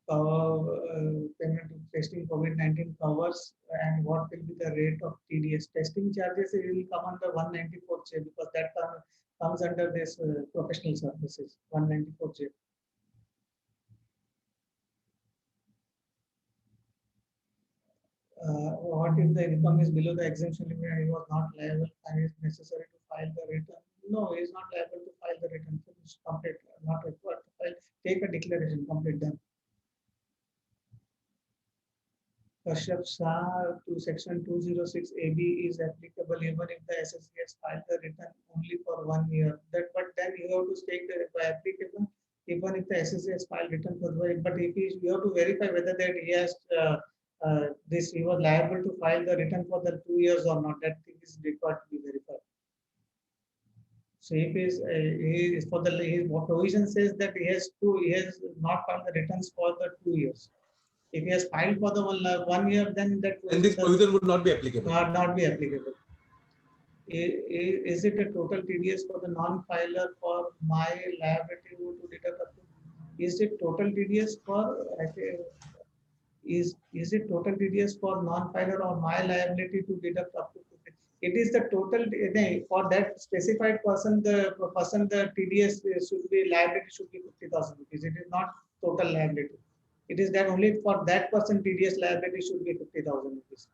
payment of testing COVID-19 covers, and what will be the rate of TDS? Testing charges will come under 194J because that comes under this professional services, 194J. What if the income is below the exemption limit and he was not liable and it is necessary to file the return? No, he is not liable to file the return. Finish, complete, not required to file. Take a declaration, complete them. Kashyap Shah to section 206 AB is applicable even if the SSC has filed the return only for 1 year. But then you have to take the applicable even if the SSC has filed return for 1 year. But if you have to verify whether that he has he was liable to file the return for the 2 years or not. That thing is required to be verified. So if he is for the his provision says that he has not filed the returns for the 2 years. If he has filed for the 1 year, then that and this provision would not be applicable. Not be applicable. Is it a total TDS for the non-filer for my liability to deduct up to? Is it total TDS for? Is it total TDS for non-filer or my liability to deduct up to? It is the total, for that specified person, the TDS should be, liability should be 50,000 rupees. It is not total liability. It is that only for that person TDS liability should be 50,000 rupees.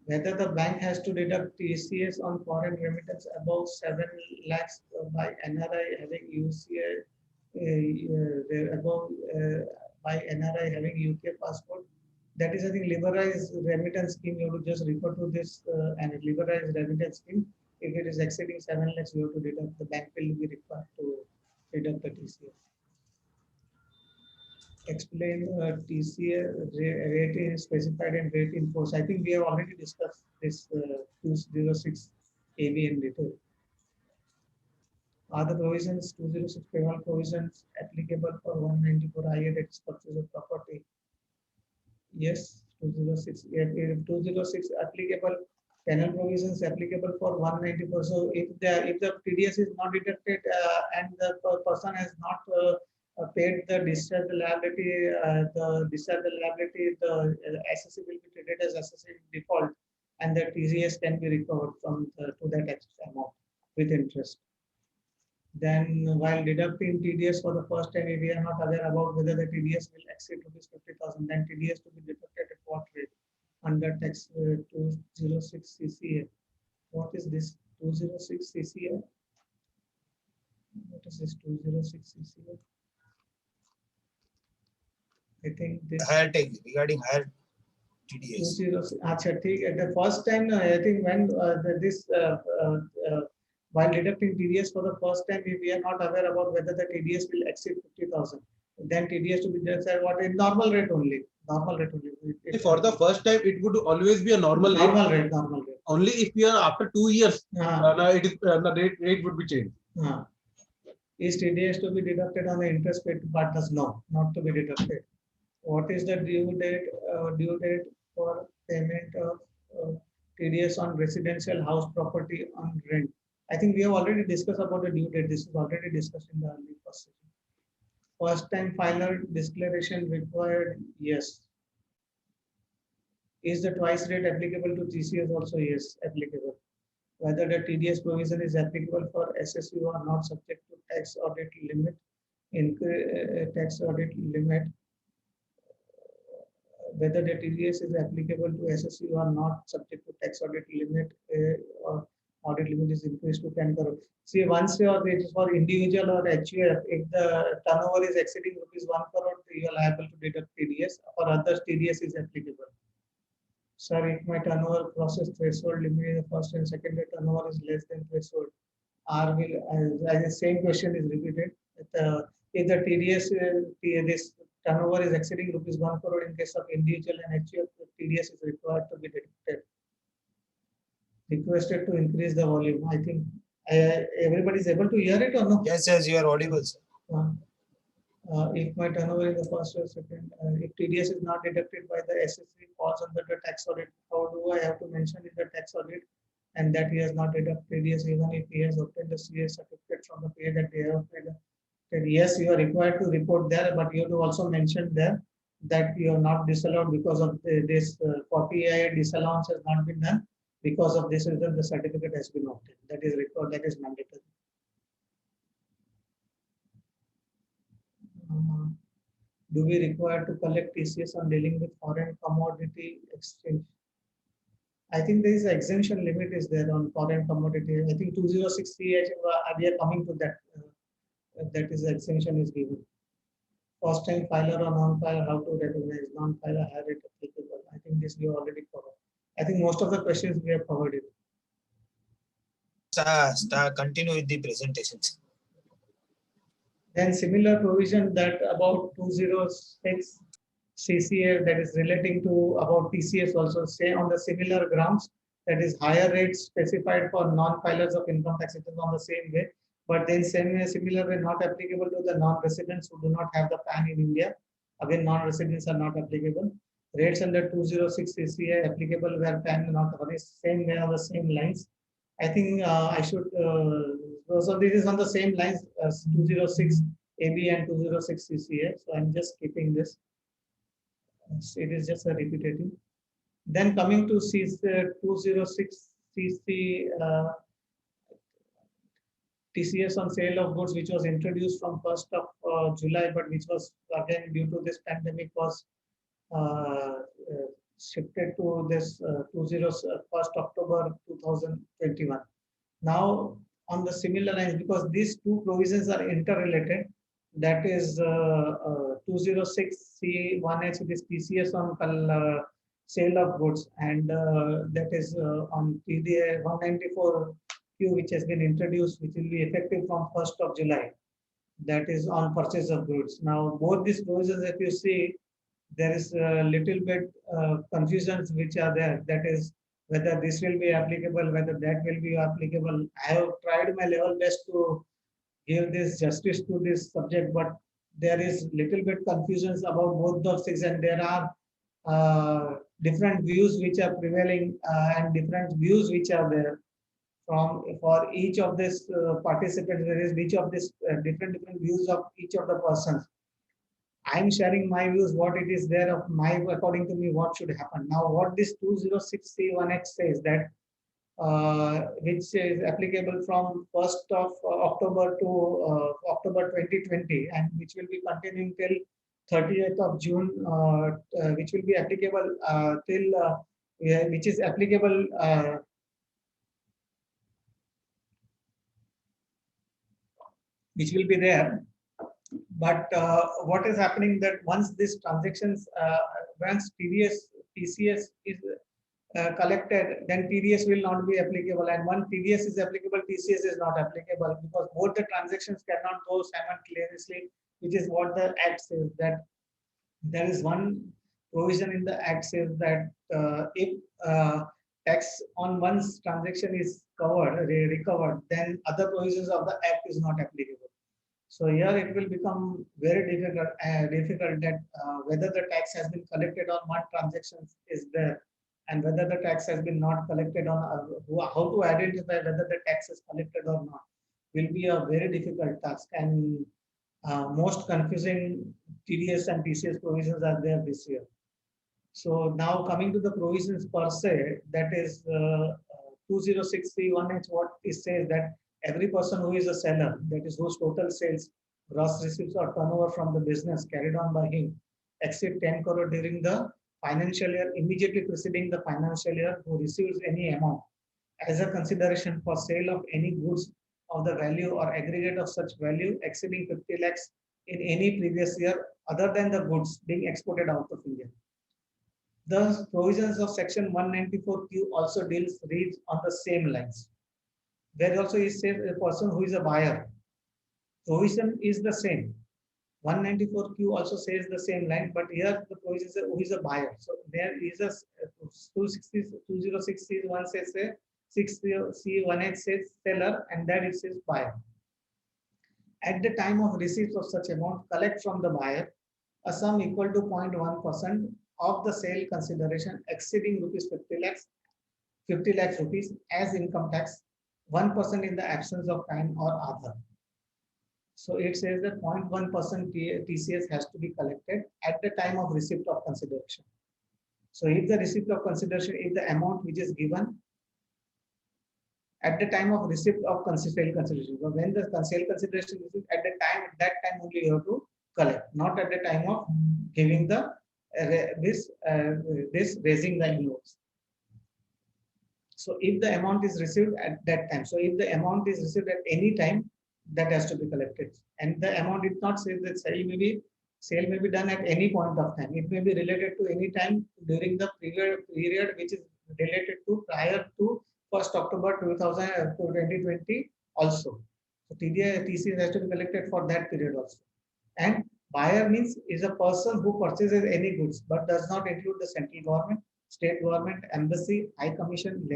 Whether the bank has to deduct TCS on foreign remittance above 7 lakhs by NRI having UCI, above by NRI having UK passport. That is, I think, liberalized remittance scheme. You have to just refer to this and liberalized remittance scheme. If it is exceeding 7 lakhs, you have to deduct. The bank will be required to deduct the TCS. Explain TCA rate is specified and rate in force. I think we have already discussed this 206 AB in detail. Are the provisions 206 penal provisions applicable for 194 IA, that is purchase of property? Yes, 206. If 206 applicable, penal provisions applicable for 194. So if the TDS is not deducted and the person has not paid the discharge liability, the assessee will be treated as assessee default, and the TCS can be recovered from to that extra amount with interest. Then, while deducting TDS for the first time, if we are not aware about whether the TDS will exceed rupees 50,000, then TDS to be deducted at what rate under tax 206 CCA. What is this 206 CCA? What is this 206 CCA? I think this Higher tax regarding higher TDS. 206. Achha, the first time, I think when while deducting TDS for the first time, if we are not aware about whether the TDS will exceed 50,000, then TDS to be just at what in normal rate only. Normal rate only. For the first time, it would always be a normal rate. Normal rate. Only if we are after 2 years, it is the rate would be changed. Is TDS to be deducted on the interest paid but does not to be deducted? What is the due date for payment of TDS on residential house property on rent? I think we have already discussed about the due date. This is already discussed in the early first session. First time filer declaration required? Yes. Is the twice rate applicable to TCS also? Yes, applicable. Whether the TDS provision is applicable for SSU or not subject to tax audit limit, tax audit limit. Whether the TDS is applicable to SSU or not subject to tax audit limit or audit limit is increased to 10 crore. See, once it is for individual or HUF, if the turnover is exceeding rupees 1 crore, you are liable to deduct TDS. For others, TDS is applicable. Sir, if my turnover process threshold limit in the first and second day turnover is less than threshold, the same question is repeated. If the TDS, this turnover is exceeding rupees 1 crore in case of individual and HUF, TDS is required to be deducted. Requested to increase the volume. I think everybody is able to hear it or no? Yes, you are audible, sir. If my turnover in the first or second, if TDS is not deducted by the SSC, falls under the tax audit, how do I have to mention in the tax audit and that he has not deducted TDS even if he has obtained the CA certificate from the pay that they have paid? Yes, you are required to report there, but you have to also mention there that you are not disallowed because of this 40AI disallowance has not been done. Because of this reason, the certificate has been obtained. That is required. That is mandatory. Do we require to collect TCS on dealing with foreign commodity exchange? I think there is an exemption limit is there on foreign commodity. I think 206 we are coming to that. That is the exemption is given. First time filer or non-filer, how to recognize non-filer, have it applicable. I think this we already covered. I think most of the questions we have covered it. Continue with the presentations. Then similar provision that about 206 CCA that is relating to about TCS also say on the similar grounds, that is higher rates specified for non-filers of income tax, it is on the same way, but then similar way not applicable to the non-residents who do not have the PAN in India. Again, non-residents are not applicable. Rates under 206 CCA applicable where PAN not on the same way on the same lines. I think I should, so this is on the same lines as 206 AB and 206 CCA. So I'm just keeping this. It is just a repetitive. Then coming to 206 CC TCS on sale of goods, which was introduced from 1st of July, but which was again due to this pandemic was uh, shifted to this 1st October 2021. Now, on the similar lines, because these two provisions are interrelated, that is 206C1H, it is TCS on sale of goods, and that is on TDA 194Q, which has been introduced, which will be effective from 1st of July. That is on purchase of goods. Now, both these provisions, if you see, there is a little bit confusions which are there. That is whether this will be applicable, whether that will be applicable. I have tried my level best to give this justice to this subject, but there is little bit confusions about both those things, and there are different views which are prevailing and different views which are there from for each of this participants. There is each of this different views of each of the persons. I'm sharing my views, what it is there of my, according to me, what should happen. Now, what this 206C1H says that, which is applicable from 1st of October to October 2020, and which will be continuing till 30th of June, which will be applicable till, which is applicable which will be there. But what is happening that once these transactions, once TCS is collected, then TDS will not be applicable. And when TDS is applicable, TCS is not applicable, because both the transactions cannot go simultaneously, which is what the Act says. That there is one provision in the Act says that if tax on one's transaction is recovered, then other provisions of the Act is not applicable. So here it will become very difficult that whether the tax has been collected on one transaction is there, and whether the tax has been not collected on how to identify whether the tax is collected or not will be a very difficult task, and most confusing TDS and TCS provisions are there this year. So now coming to the provisions per se, that is 206C1H, what it says that every person who is a seller, that is whose total sales, gross receipts or turnover from the business carried on by him exceed 10 crore during the financial year immediately preceding the financial year, who receives any amount as a consideration for sale of any goods of the value or aggregate of such value exceeding 50 lakhs in any previous year other than the goods being exported out of India. The provisions of section 194Q also reads on the same lines. There also is said a person who is a buyer. Provision is the same. 194Q also says the same line, but here the provision is who is a buyer. So there is a 206C1 says 6C1H says seller, and that it says buyer. At the time of receipt of such amount, collect from the buyer a sum equal to 0.1% of the sale consideration exceeding rupees 50 lakhs rupees as income tax, 1% in the absence of time or other. So it says that 0.1% TCS has to be collected at the time of receipt of consideration. So if the receipt of consideration is the amount which is given at the time of receipt of sale consideration, so when the sale consideration is at that time only you have to collect, not at the time of giving the this raising the invoice. So if the amount is received at that time, so if the amount is received at any time, that has to be collected. And the amount did not say that sale may be done at any point of time. It may be related to any time during the period which is related to prior to 1st October 2020 also. So TCS has to be collected for that period also. And buyer means is a person who purchases any goods but does not include the central government, state government, embassy, high commission,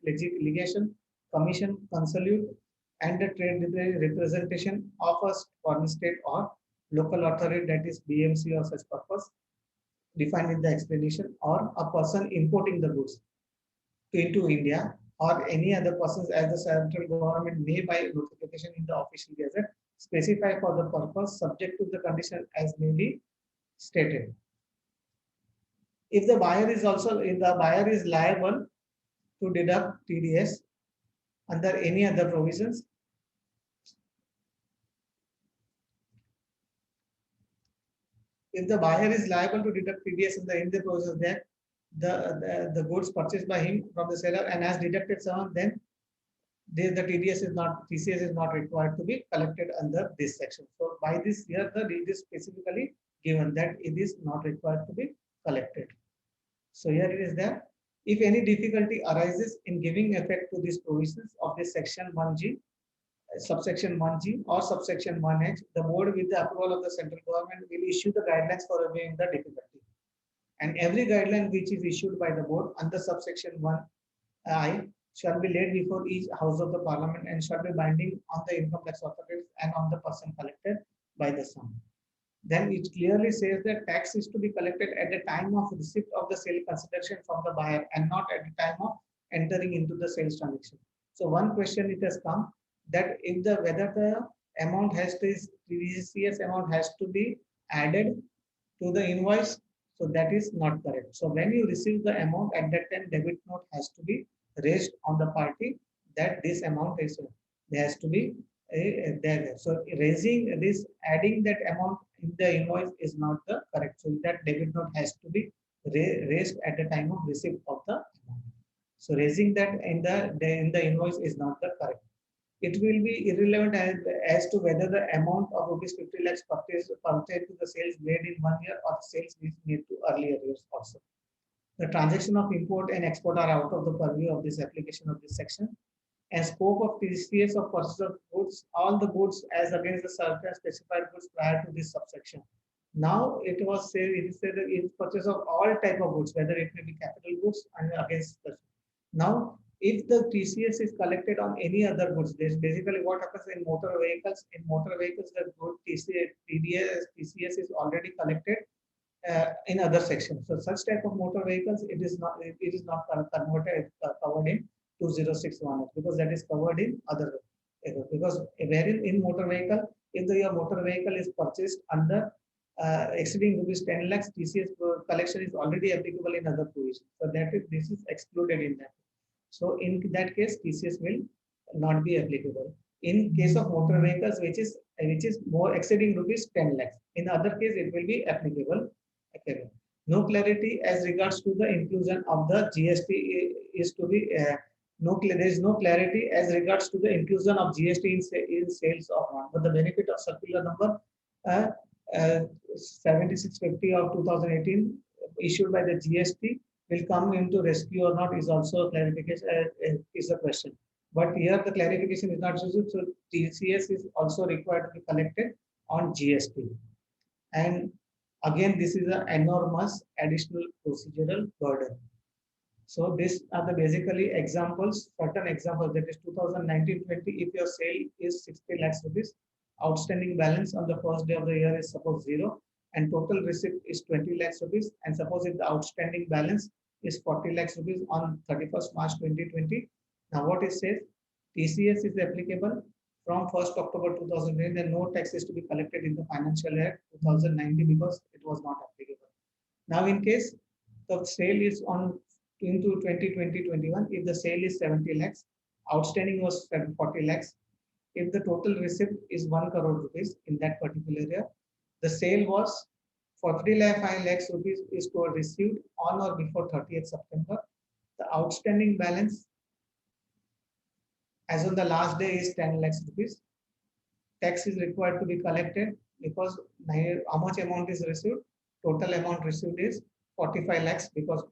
legation, commission, consulate, and the trade representation of a foreign state or local authority, that is BMC or such purpose defined in the explanation, or a person importing the goods into India, or any other persons as the central government may by notification in the official gazette specify for the purpose subject to the condition as may be stated. If the buyer is liable to deduct TDS under any other provisions, if the buyer is liable to deduct TDS in the provisions that the goods purchased by him from the seller and has deducted some, then the TCS is not required to be collected under this section. So by this here, it is specifically given that it is not required to be collected. So here it is there. If any difficulty arises in giving effect to these provisions of this section 1G, subsection 1G or subsection 1H, the board with the approval of the central government will issue the guidelines for reviewing the difficulty. And every guideline which is issued by the board under subsection 1I shall be laid before each house of the parliament and shall be binding on the income tax authorities and on the person collected by the sum. Then it clearly says that tax is to be collected at the time of receipt of the sale consideration from the buyer and not at the time of entering into the sales transaction. So one question it has come that if whether the amount TCS amount has to be added to the invoice, so that is not correct. So when you receive the amount at that time, debit note has to be raised on the party that this amount is there has to be there. So raising this, adding that amount in the invoice is not the correct. So that debit note has to be raised at the time of receipt of the amount. So raising that in the invoice is not the correct. It will be irrelevant as to whether the amount of rupees 50 lakhs purchased to the sales made in 1 year or sales made to earlier years also. The transaction of import and export are out of the purview of this application of this section. And scope of TCS of purchase of goods, all the goods as against the certain specified goods prior to this subsection. Now it is said that in purchase of all type of goods, whether it may be capital goods and against the. Now, if the TCS is collected on any other goods, this basically what happens in motor vehicles. In motor vehicles, the good TCS is already collected in other sections. So such type of motor vehicles, it is not converted covered in 2061 because that is covered in other because wherein in motor vehicle, if your motor vehicle is purchased under exceeding rupees 10 lakhs, TCS collection is already applicable in other provisions. So this is excluded in that. So in that case, TCS will not be applicable. In case of motor vehicles, which is more exceeding rupees 10 lakhs, in other case it will be applicable. Okay. No clarity as regards to the inclusion of the GST is to be there is no clarity as regards to the inclusion of GST in sales of one. But the benefit of circular number 7650 of 2018 issued by the GST will come into rescue or not is also a clarification, is a question. But here the clarification is not used, so TCS is also required to be collected on GST. And again, this is an enormous additional procedural burden. So these are the basically examples, certain examples, that is 2019-20, if your sale is 60 lakhs rupees, outstanding balance on the first day of the year is suppose 0, and total receipt is 20 lakhs rupees, and suppose if the outstanding balance is 40 lakhs rupees on 31st March 2020. Now what it says, TCS is applicable from 1st October 2020, then no tax is to be collected in the financial year 2019 because it was not applicable. Now in case the sale is on into 2020-21, if the sale is 70 lakhs, outstanding was 40 lakhs, if the total receipt is 1 crore rupees in that particular year, the sale was 45 lakhs rupees is received on or before 30th September. The outstanding balance as on the last day is 10 lakhs rupees. Tax is required to be collected because how much amount is received? Total amount received is 45 lakhs because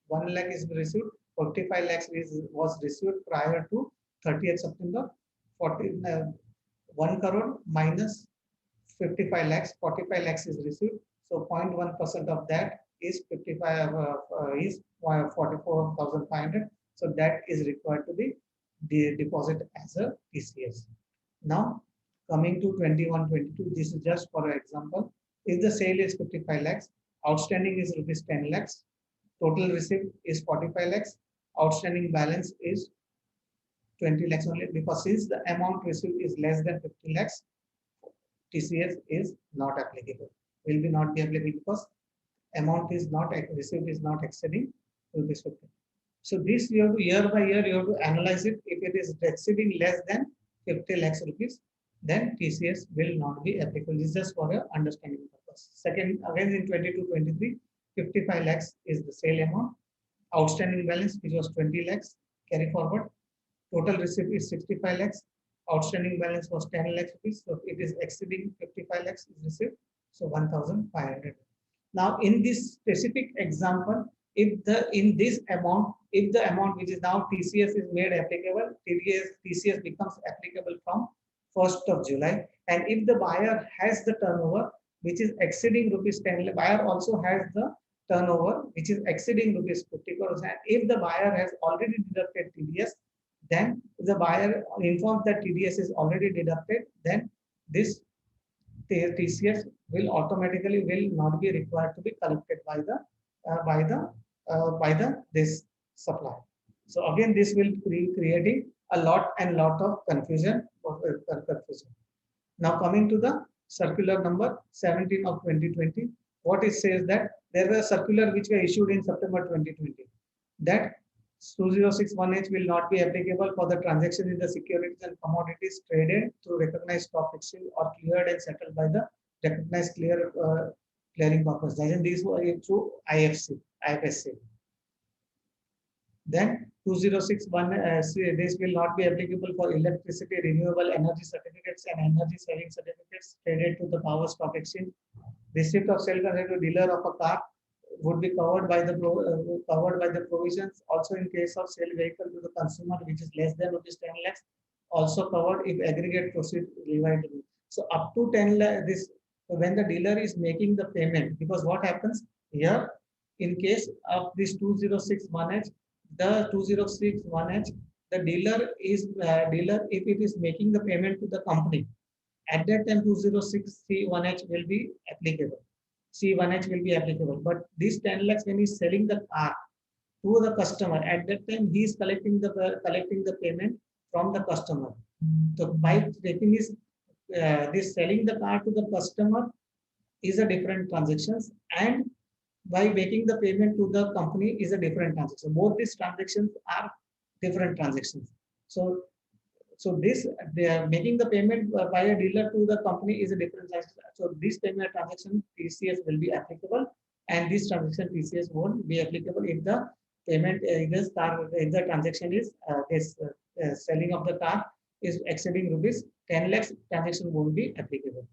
1 lakh is received, 45 lakhs was received prior to 30th September. 1 crore minus 55 lakhs, 45 lakhs is received. So 0.1% of that is 44,500. So that is required to be deposited as a TCS. Now coming to 21-22, this is just for example. If the sale is 55 lakhs, outstanding is rupees 10 lakhs, total receipt is 45 lakhs, outstanding balance is 20 lakhs only, because since the amount received is less than 50 lakhs, TCS is not applicable, will be not be applicable because amount is not received is not exceeding rupees 50. So this you have to year by year you have to analyze it. If it is exceeding less than 50 lakhs rupees, then TCS will not be applicable. This is just for your understanding purpose. Second, again in 22-23, 55 lakhs is the sale amount. Outstanding balance, which was 20 lakhs, carry forward. Total receipt is 65 lakhs. Outstanding balance was 10 lakhs rupees. So it is exceeding 55 lakhs is received. So 1,500. Now in this specific example, if the amount which is now TCS is made applicable, TCS becomes applicable from 1st of July. And if the buyer has the turnover which is exceeding rupees 10 lakh, buyer also has the turnover which is exceeding rupees 50 crores. And if the buyer has already deducted TDS, then the buyer informs that TDS is already deducted, then this TCS will automatically not be required to be collected by this supplier. So again, this will be creating a lot of confusion. Now coming to the circular number 17 of 2020, what it says that there was a circular which was issued in September 2020 that 2061H will not be applicable for the transaction in the securities and commodities traded through recognized stock exchange or cleared and settled by the recognized clearing purpose. And these were through IFSC. Then 2061 this will not be applicable for electricity, renewable energy certificates and energy saving certificates traded to the power stock exchange. Receipt of sale to dealer of a car would be covered by the provisions. Also in case of sale vehicle to the consumer which is less than rupees 10 lakhs, also covered if aggregate proceed revised. So up to 10 lakh, this when the dealer is making the payment, because what happens here in case of this 2061H, the 2061H, the dealer if it is making the payment to the company, at that time 206C1H will be applicable. C1H will be applicable. But this 10 lakhs when he's selling the car to the customer, at that time he is collecting the payment from the customer. So by taking this selling the car to the customer is a different transactions, and by making the payment to the company is a different transaction. Both these transactions are different transactions. So this they are making the payment by a dealer to the company is a different transaction. So this payment transaction TCS will be applicable, and this transaction TCS won't be applicable if the payment if the transaction is selling of the car is exceeding rupees 10 lakhs, transaction won't be applicable.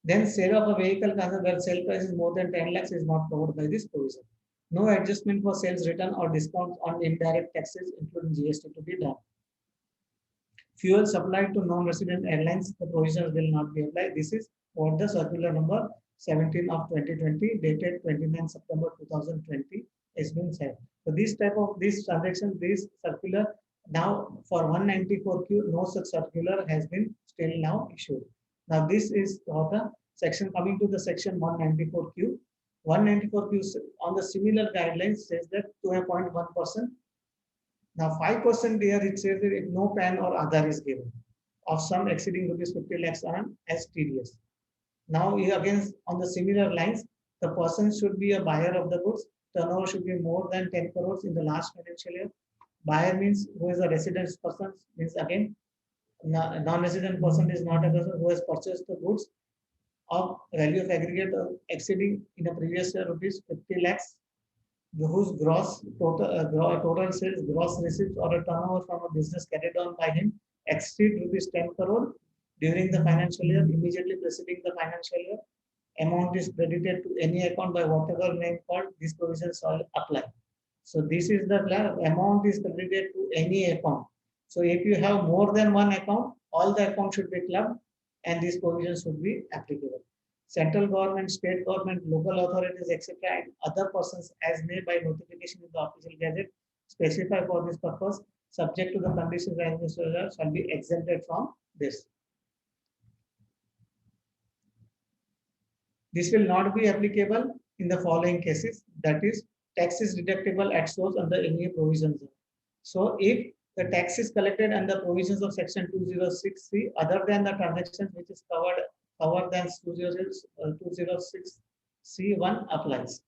Then sale of a vehicle where sale price is more than 10 lakhs is not covered by this provision. No adjustment for sales return or discounts on indirect taxes including GST to be done. Fuel supplied to non-resident airlines, the provisions will not be applied. This is what the circular number 17 of 2020 dated 29 September 2020 has been said. So this transaction, this circular now for 194Q, no such circular has been still now issued. Now this is for the section coming to the section 194Q. 194Q on the similar guidelines says that 2.1%. Now 5% there it says that if no PAN or Aadhaar is given of sum exceeding rupees 50 lakhs as TDS. Now again on the similar lines, the person should be a buyer of the goods. Turnover should be more than 10 crores in the last financial year. Buyer means who is a resident person, means again non-resident person is not a person who has purchased the goods of value of aggregate exceeding in the previous year rupees 50 lakhs, whose gross total sales, gross receipts or a turnover from a business carried on by him exceed rupees 10 crore during the financial year immediately preceding the financial year. Amount is credited to any account by whatever name called, these provisions all apply. So this is the amount is credited to any account. So if you have more than one account, all the accounts should be clubbed and these provisions should be applicable. Central government, state government, local authorities, etc., and other persons as may by notification in the official gazette specify for this purpose, subject to the conditions and shall be exempted from this. This will not be applicable in the following cases, that is, tax is deductible at source under any provisions. So if the tax is collected under provisions of section 206C other than the transactions which is covered than 206C1 applies.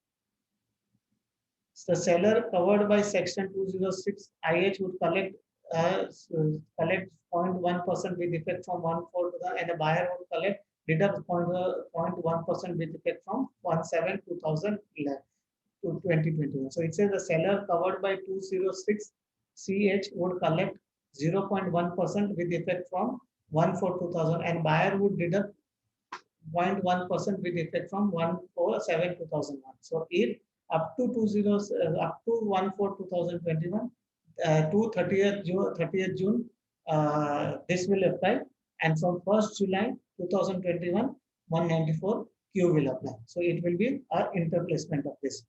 The seller covered by section 206 IH would collect 0.1% with effect from 1/4 and the buyer would collect deduct 0.1% with effect from 1/7/2011 to 2021. So it says the seller covered by 206 CH would collect 0.1% with effect from 1/4/2000 and buyer would deduct 0.1% with effect from 1/4/7/2001. So if up to 1/4/2021 to 30th June, this will apply, and from 1st July 2021, 194Q will apply. So it will be an interplacement of this.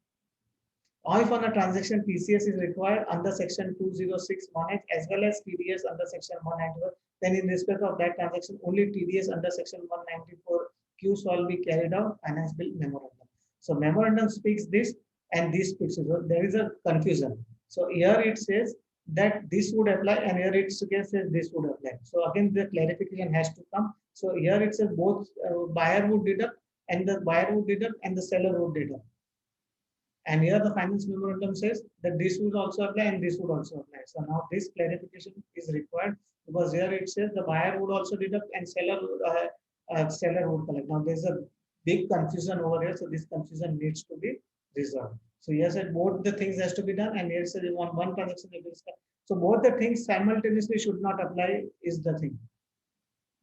Or if on a transaction TCS is required under section 2061H as well as TDS under section 194, then in respect of that transaction, only TDS under section 194Q shall be carried out, finance bill memorandum. So memorandum speaks this and this speaks. So there is a confusion. So here it says that this would apply and here it says this would apply. So again, the clarification has to come. So here it says both buyer would deduct and the buyer would deduct and the seller would deduct. And here the finance memorandum says that this would also apply and this would also apply. So now this clarification is required because here it says the buyer would also deduct and seller would collect. Now there's a big confusion over here, so this confusion needs to be resolved. So here said both the things has to be done, and here said one transaction. So both the things simultaneously should not apply is the thing.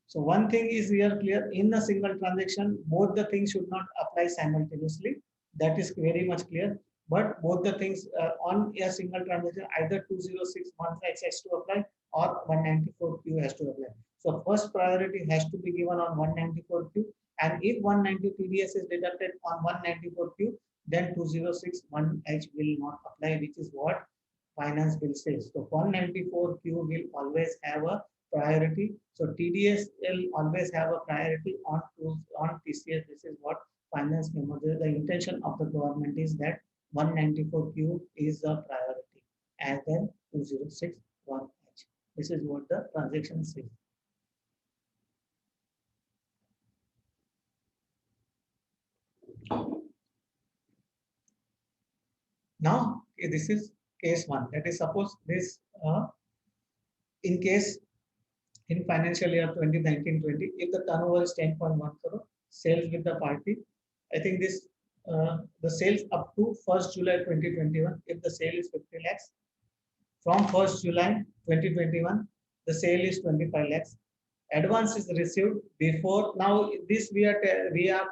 So one thing is here clear, in a single transaction, both the things should not apply simultaneously. That is very much clear. But both the things on a single transaction, either 206.1X has to apply or 194Q has to apply. So first priority has to be given on 194Q, and if 190 TDS is deducted on 194Q, then 2061H will not apply, which is what finance bill says. So 194Q will always have a priority. So TDS will always have a priority on TCS. This is what finance memo. The intention of the government is that 194Q is a priority and then 2061H. This is what the transaction says. Now, this is case one. That is, suppose this in case in financial year 2019-20, if the turnover is 10.1 crore, sales with the party, I think this the sales up to 1st July 2021, if the sale is 50 lakhs, from 1st July 2021, the sale is 25 lakhs. Advance is received before. Now this we are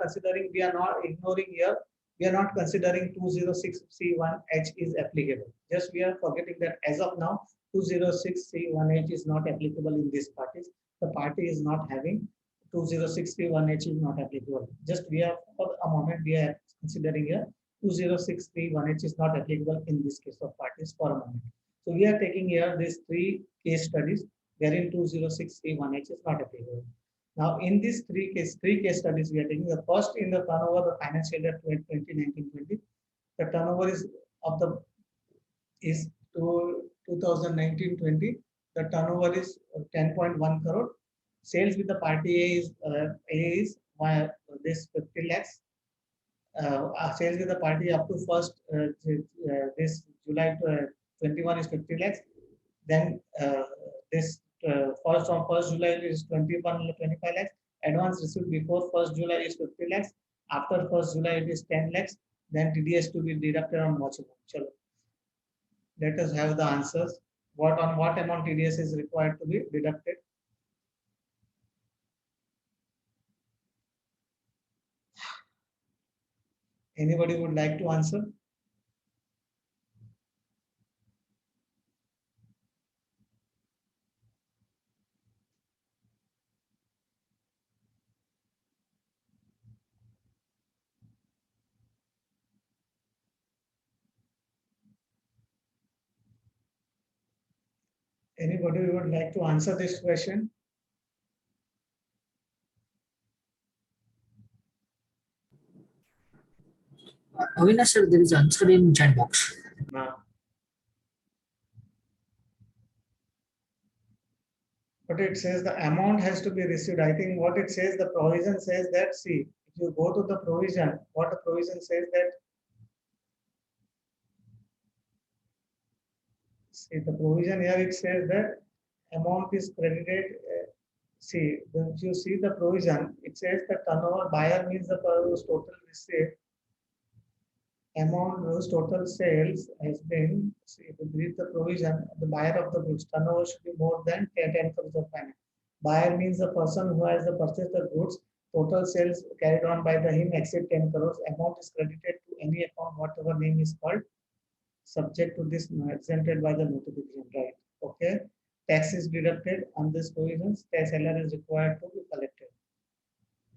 considering, we are not ignoring here. We are not considering 206C1H is applicable. Just we are forgetting that as of now, 206C1H is not applicable in these parties. The party is not having 206C1H is not applicable. Just we are for a moment we are considering here 206C1H is not applicable in this case of parties for a moment. So we are taking here these 3 case studies wherein 206C1H is not applicable. Now, in these three case studies, we are taking the first in the turnover, the financial year 2019-20. The turnover is of the is to 2019-20. The turnover is 10.1 crore. Sales with the party A is this 50 lakhs. Sales with the party up to first this July 21 is 50 lakhs. Then this first from 1st July is 25 lakhs. Advance received before 1st July is 50 lakhs. After 1st July it is 10 lakhs. Then TDS to be deducted on watch amount. Let us have the answers. What amount TDS is required to be deducted? Anybody would like to answer? Anybody would like to answer this question? Avinash sir, there is answer in chat box. No. But it says the amount has to be received. I think what it says, the provision says that, see, if you go to the provision, what the provision says that See the provision here, it says that amount is credited. See, if you see the provision, it says the turnover buyer means the whose total receipt amount whose total sales has been. See, if you read the provision, the buyer of the goods turnover should be more than 10 crores of finance. Buyer means the person who has the purchased the goods. Total sales carried on by the him exceed 10 crores. Amount is credited to any account, whatever name is called, subject to this exempted by the notification, right? Okay. Tax is deducted on this provisions. Tax LR is required to be collected.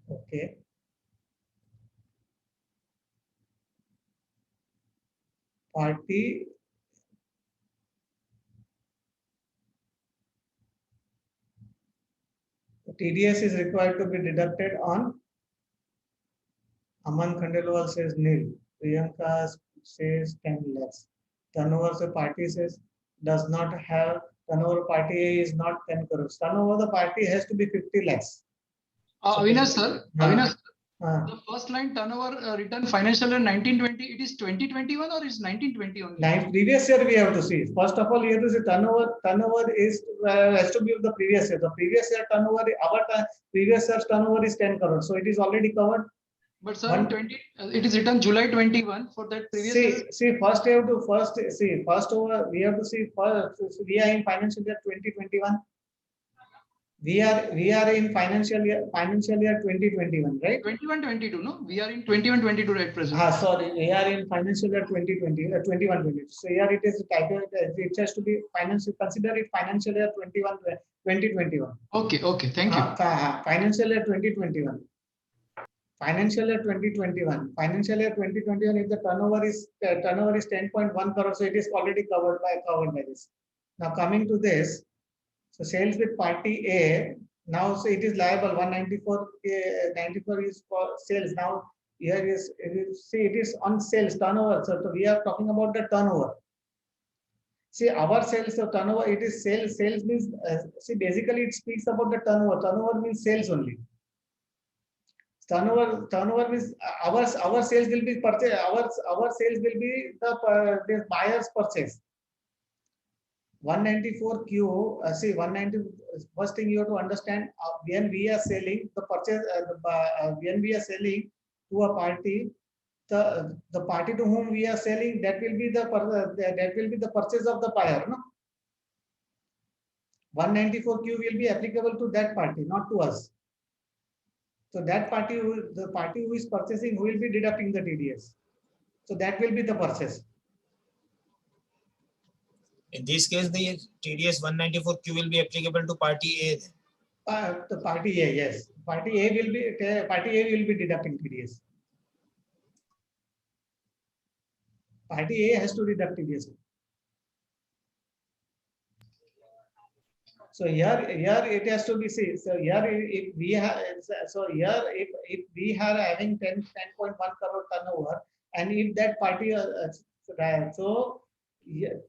Okay. Party TDS is required to be deducted on. Aman Khandelwal says nil. Priyanka says 10 lakhs. Turnover the party says does not have turnover. Party A is not 10 crores. Turnover the party has to be 50 lakhs. Avinash sir, Uh, Avinash, uh, the first line turnover written financial year 1920, it is 2021 or is 1920 only? Previous year we have to see. First of all, you have to see turnover. Turnover is has to be of the previous year. The previous year turnover, previous year's turnover is 10 crores. So it is already covered. But sir, it is written July 21 for that previous year. See, first you have to first over we have to see first. We are in financial year 2021. We are in financial year 2021, right? 21-22, no? We are in 21-22 at present. Sorry, we are in financial year 2020, 21-22. So here it is titled, it has to be financial, consider it financial year 2021. Okay, thank you. Financial year 2021. Financial year 2021. Financial year 2021, if the turnover is 10.1 crore, so it is already covered by this. Now coming to this. So sales with party A, now so it is liable 194, 94 is for sales. Now here it is on sales turnover. So we are talking about the turnover. See our sales of turnover, it is sales. Sales means see basically it speaks about the turnover. Turnover means sales only. Turnover means our sales will be purchase. Our sales will be the buyer's purchase. 194Q, see 190, first thing you have to understand, when we are selling the purchase, when we are selling to a party, the party to whom we are selling, that will be the purchase of the buyer, no? 194Q will be applicable to that party, not to us. So that party, the party who is purchasing, who will be deducting the TDS. So that will be the purchase. In this case, the TDS 194Q will be applicable to party A. The party A, yes. Party A will be deducting TDS. Party A has to deduct TDS. So here it has to be seen. So here if we have if we are having 10.1 crore turnover, and if that party so here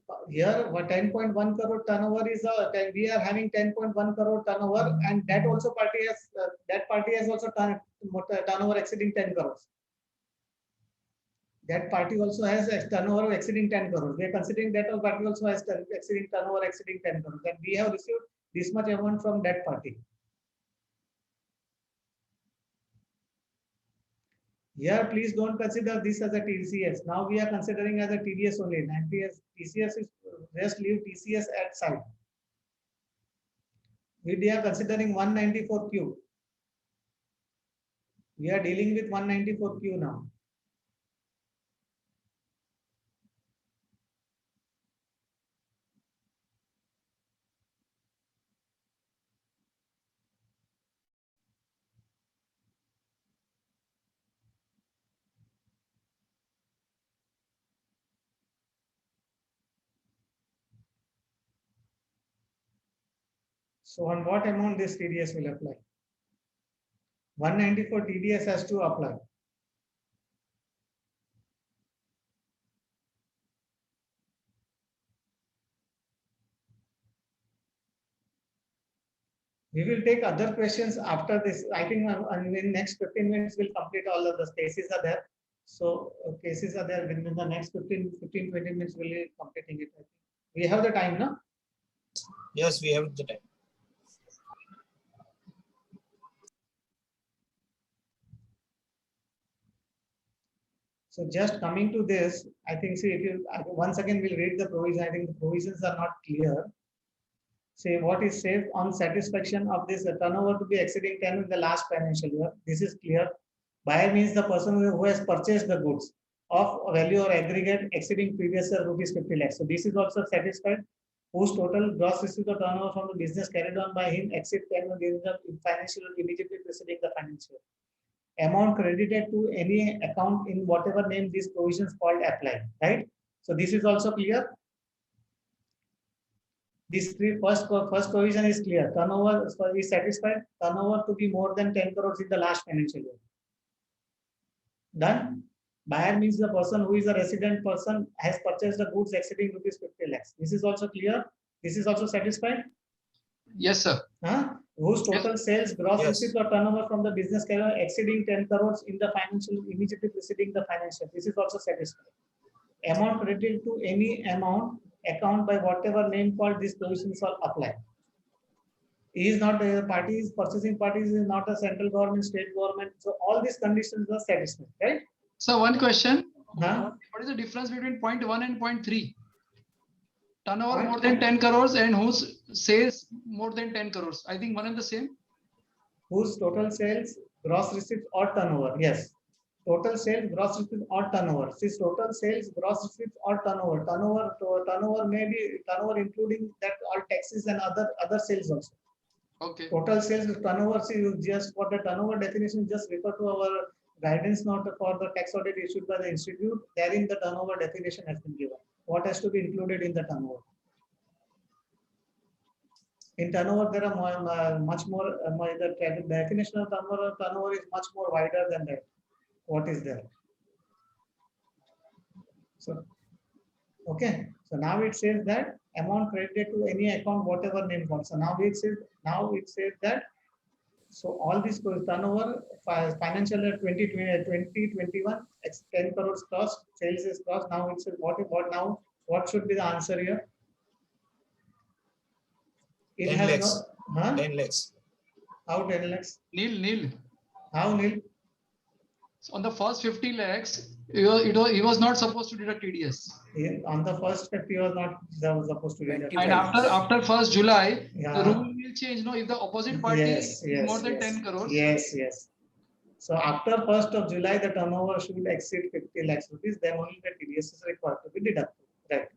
what 10.1 crore turnover is we are having 10.1 crore turnover, and that also party has also turnover exceeding 10 crores. That party also has a turnover exceeding 10 crores. We are considering that party also has exceeding turnover exceeding 10 crores. That we have received this much amount from that party. Here, please don't consider this as a TCS. Now we are considering as a TDS only. TCS is just leave TCS at side. We are considering 194Q. We are dealing with 194Q now. So on what amount this TDS will apply? 194 TDS has to apply. We will take other questions after this. I think in next 15 minutes we'll complete all of the cases are there. So cases are there within the next 15-20 minutes we'll be completing it. I think. We have the time, no? Yes, we have the time. So just coming to this, I think, see, if you once again we'll read the provision. I think the provisions are not clear. Say what is said on satisfaction of this turnover to be exceeding 10 in the last financial year. This is clear. Buyer means the person who has purchased the goods of value or aggregate exceeding previous year rupees 50 lakhs. So this is also satisfied. Whose total gross receipts or turnover from the business carried on by him exceed 10 in the financial year immediately preceding the financial year. Amount credited to any account in whatever name these provisions called apply, right? So this is also clear. This first provision is clear. Turnover is satisfied. Turnover to be more than 10 crores in the last financial year. Done. Buyer means the person who is a resident person has purchased the goods exceeding rupees 50 lakhs. This is also clear. This is also satisfied. Yes, sir. Whose total sales, gross Yes. receipts or turnover from the business carrier exceeding 10 crores in the financial immediately preceding the financial. This is also satisfied. Amount credited to any amount account by whatever name called these provisions are applied. He is not a party, purchasing parties is not a central government, state government. So all these conditions are satisfied, right? So one question. Huh? What is the difference between point 1 and point 3? Turnover Point more than 10 crores and whose sales more than 10 crores? I think one and the same. Whose total sales, gross receipts or turnover? Yes. Total sales, gross receipts or turnover. Since total sales, gross receipts or turnover. Turnover may be turnover including that all taxes and other sales also. Okay. Total sales turnover, see, just for the turnover definition, just refer to our guidance note for the tax audit issued by the institute. Therein the turnover definition has been given. What has to be included in the turnover? In turnover, there are much more. The definition of turnover is much more wider than that. What is there? So, okay. So now it says that amount credited to any account, whatever name called. So now it says that. So all this turnover financial year 2021 10 crores cost, sales is cost. Now it says what should be the answer here? It 10 has lakhs. no, 10 lakhs. How 10 lakhs? Nil. How nil? So on the first 50 lakhs, he was not supposed to deduct TDS. On the first 50 was not supposed to be. And And after 1st July, Yeah. the rule will change. No, if the opposite party is more than 10 crores. Yes. So after 1st of July, the turnover should exceed 50 lakhs rupees. Then only the TDS is required to be deducted. Right.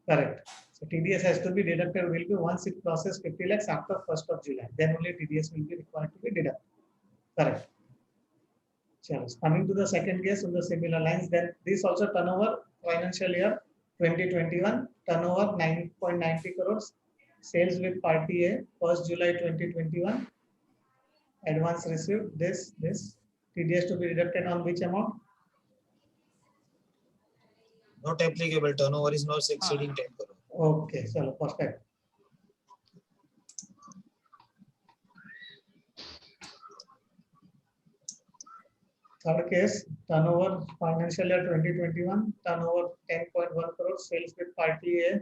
Correct. So TDS has to be deducted will be once it crosses 50 lakhs after 1st of July. Then only TDS will be required to be deducted. Correct. Coming to the second case on the similar lines, then this also turnover financial year 2021 turnover 9.90 crores, sales with party A 1st July 2021, advance received this TDS to be deducted on which amount? Not applicable. Turnover is not exceeding 10 crore. Okay, so perfect. Third case, turnover financial year 2021, turnover 10.1 crores, sales with party A,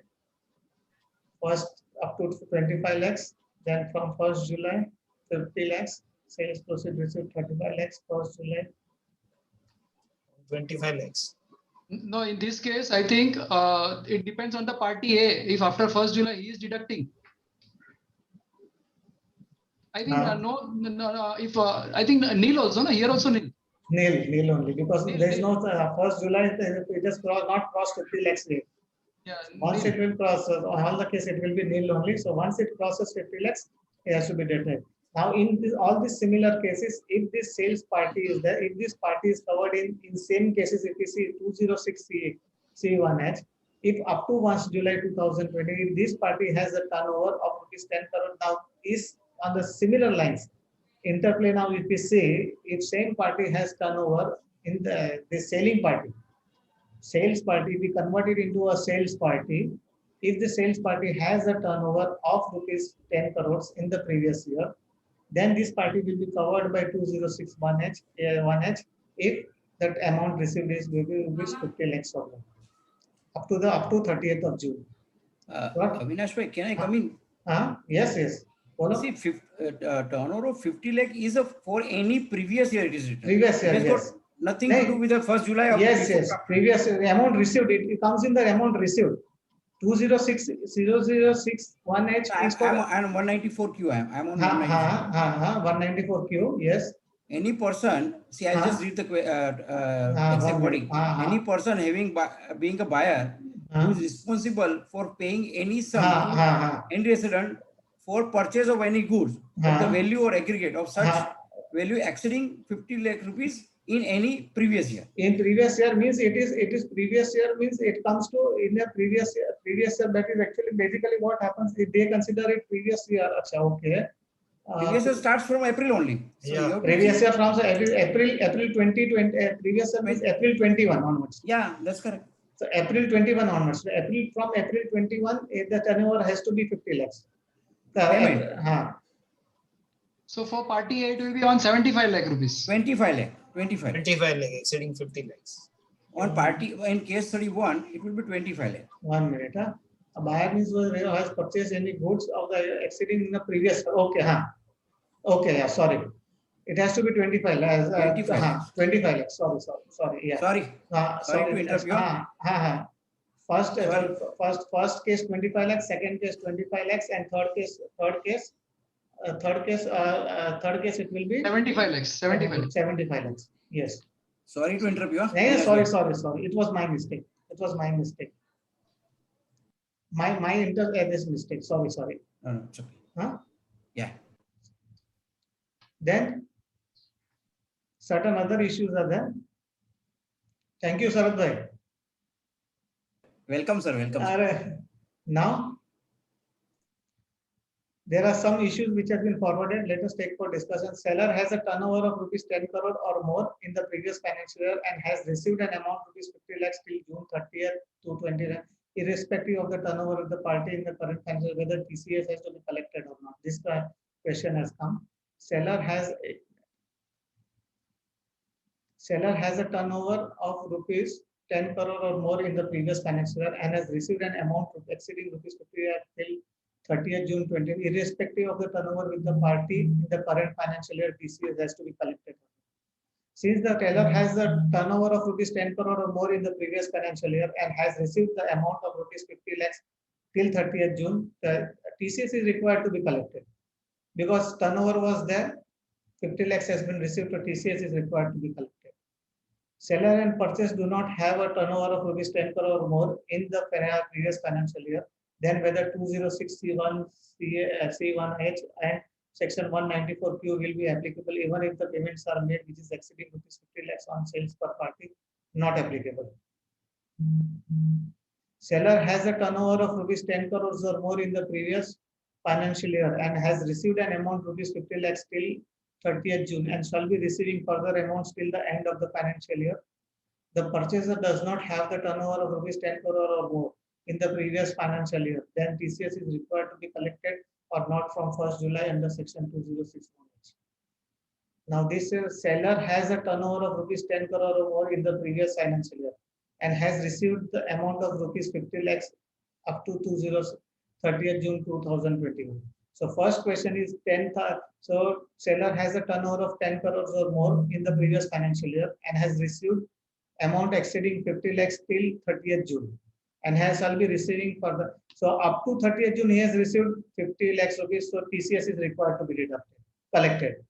first up to 25 lakhs, then from 1st July, 50 lakhs, sales proceed received 35 lakhs, 1st July. 25 lakhs. No, in this case, I think it depends on the party A. If after 1st July he is deducting, I think I think nil also. No, here also nil. Nil only because Nil, there is nil. no 1st July. It has not crossed 50 lakhs yet. Yeah. Once nil. it will cross, all the case it will be nil only. So once it crosses 50 lakhs, it has to be deducted. Now in all these similar cases, if this sales party is there, if this party is covered in same cases, if you see 206 C1H, if up to 1st July 2020, if this party has a turnover of rupees 10 crore, now is on the similar lines. Interplay now, if we say, if same party has turnover in the selling party, sales party, we convert it into a sales party. If the sales party has a turnover of rupees 10 crores in the previous year, then this party will be covered by 2061H if that amount received is rupees 50 lakhs or more. up to 30th of June. What? Avinash bhai, can I come in? Yes, yes. Follow? See, turnover of 50 lakh is for any previous year it is written. Previous year, It has yes. got nothing to do with the 1st July of Yes, before. yes. Previous year, the amount received, it comes in the amount received. 206,006,1H is for I'm 194Q. I'm on 194Q, yes. Any person, see, I'll just read the exact wording. Any person being a buyer who is responsible for paying any sum to any resident for purchase of any goods of the value or aggregate of such value exceeding 50 lakh rupees in any previous year. In previous year means it is previous year means it comes to in a previous year. Previous year, that is actually basically what happens if they consider it previous year. Achha, okay. Previous year starts from April only. So Yeah. Previous year from April 2020. Previous year means April 21 onwards. Yeah, that's correct. So April 21 onwards. So from April 21, the turnover has to be 50 lakhs. So for party A, it will be on 75 lakh rupees. 25 lakh. 25 lakh, exceeding 50 lakhs. On party, in case 31, it will be 25 lakh. 1 minute. A buyer means who has purchased any goods of the exceeding in the previous. Okay. Okay. Yeah. Sorry. It has to be 25 lakhs. 25 lakhs. Sorry. Yeah. Sorry to interrupt you. First case 25 lakhs, second case 25 lakhs, and third case it will be 75 lakhs. 75 lakhs. Yes. Sorry to interrupt you. Sorry. It was my mistake. My this mistake. Sorry. No, it's okay. Yeah. Then certain other issues are there. Thank you, Sarath bhai. Welcome, sir. Welcome. Now, there are some issues which have been forwarded. Let us take for discussion. Seller has a turnover of rupees 10 crore or more in the previous financial year and has received an amount rupees 50 lakhs till June 30th, 2029, irrespective of the turnover of the party in the current financial year, whether TCS has to be collected or not. This question has come. Seller has a turnover of rupees 10 crore or more in the previous financial year and has received an amount exceeding rupees 50 lakh till 30th June 20, irrespective of the turnover with the party in the current financial year, TCS has to be collected. Since the seller has a turnover of rupees 10 crore or more in the previous financial year and has received the amount of rupees 50 lakhs till 30th June, the TCS is required to be collected. Because turnover was there, 50 lakhs has been received, so TCS is required to be collected. Seller and purchase do not have a turnover of rupees 10 crore or more in the previous financial year, then whether 206C1, C1H and section 194Q will be applicable even if the payments are made which is exceeding rupees 50 lakhs on sales per party, not applicable. Seller has a turnover of rupees 10 crores or more in the previous financial year and has received an amount rupees 50 lakhs till 30th June and shall be receiving further amounts till the end of the financial year. The purchaser does not have the turnover of rupees 10 crore or more in the previous financial year, then TCS is required to be collected or not from 1st July under section 2061H. Now this seller has a turnover of rupees 10 crore or more in the previous financial year and has received the amount of rupees 50 lakhs up to 30th June 2021. So first question is 10. So seller has a turnover of 10 crores or more in the previous financial year and has received amount exceeding 50 lakhs till 30th June and shall be receiving further. So up to 30th June he has received 50 lakhs rupees. So TCS is required to be collected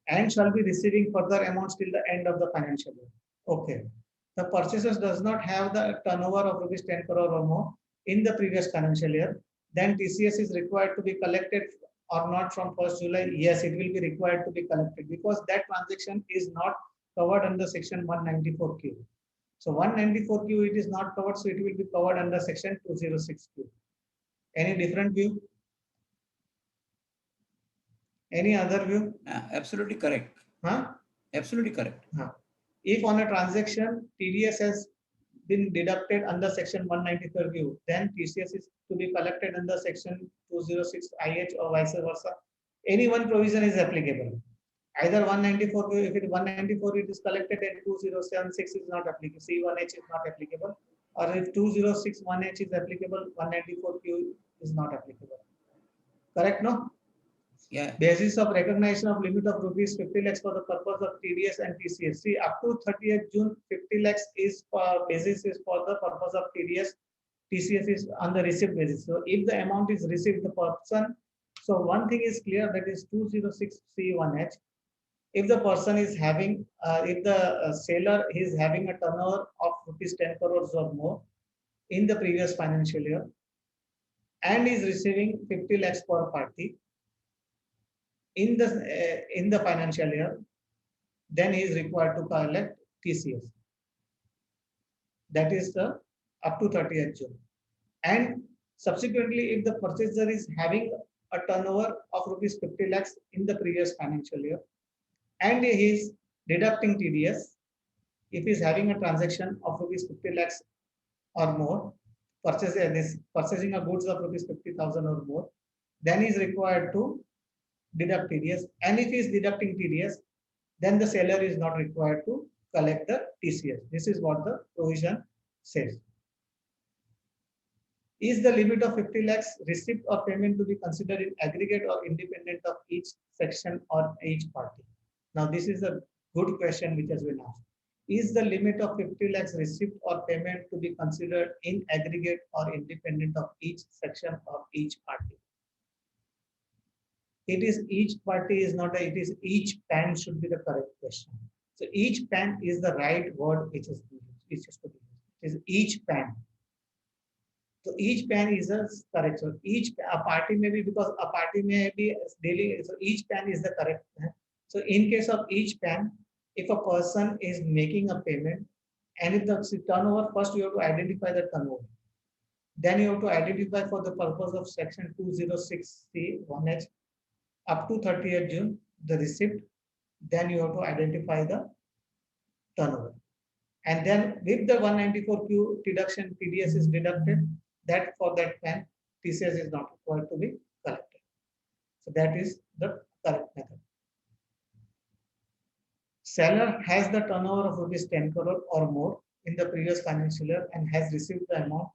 and shall be receiving further amounts till the end of the financial year. Okay. The purchaser does not have the turnover of rupees 10 crore or more in the previous financial year, then TCS is required to be collected or not from 1st July. Yes, it will be required to be collected because that transaction is not covered under section 194Q. So 194Q it is not covered, so it will be covered under section 206Q. Any different view? Any other view? Absolutely correct. Absolutely correct. If on a transaction TDS has been deducted under section 194Q, then TCS is to be collected under section 206IH or vice versa. Any one provision is applicable. Either 194Q, if it 194 it is collected and 2076 is not applicable, C1H is not applicable, or if 2061H is applicable, 194Q is not applicable. Correct, no? Yeah. Basis of recognition of limit of rupees 50 lakhs for the purpose of TDS and TCS. See, up to 30th June, 50 lakhs is for basis is for the purpose of TDS. TCS is on the receipt basis. So if the amount is received, the person. So one thing is clear, that is 206C1H. If the person is having, if the seller is having a turnover of rupees 10 crores or more in the previous financial year and is receiving 50 lakhs per party in the financial year, then he is required to collect TCS. That is the up to 30th June. And subsequently, if the purchaser is having a turnover of rupees 50 lakhs in the previous financial year and he is deducting TDS, if he is having a transaction of rupees 50 lakhs or more, purchasing a goods of rupees 50,000 or more, then he is required to deduct TDS. And if he is deducting TDS, then the seller is not required to collect the TCS. This is what the provision says. Is the limit of 50 lakhs receipt or payment to be considered in aggregate or independent of each section or each party? Now, this is a good question which has been asked. Is the limit of 50 lakhs receipt or payment to be considered in aggregate or independent of each section or each party? It is each party is not a, it is each PAN should be the correct question. So each PAN is the right word which is to be used. It is each PAN. So each PAN is a correct. So each a party may be, because a party may be daily. So each PAN is the correct PAN. So in case of each PAN, if a person is making a payment and if the turnover, first you have to identify the turnover. Then you have to identify for the purpose of section 206C1H up to 30th June the receipt. Then you have to identify the turnover. And then with the 194Q deduction, TDS is deducted. That for that PAN, TCS is not required to be collected. So that is the correct method. Seller has the turnover of rupees 10 crore or more in the previous financial year and has received the amount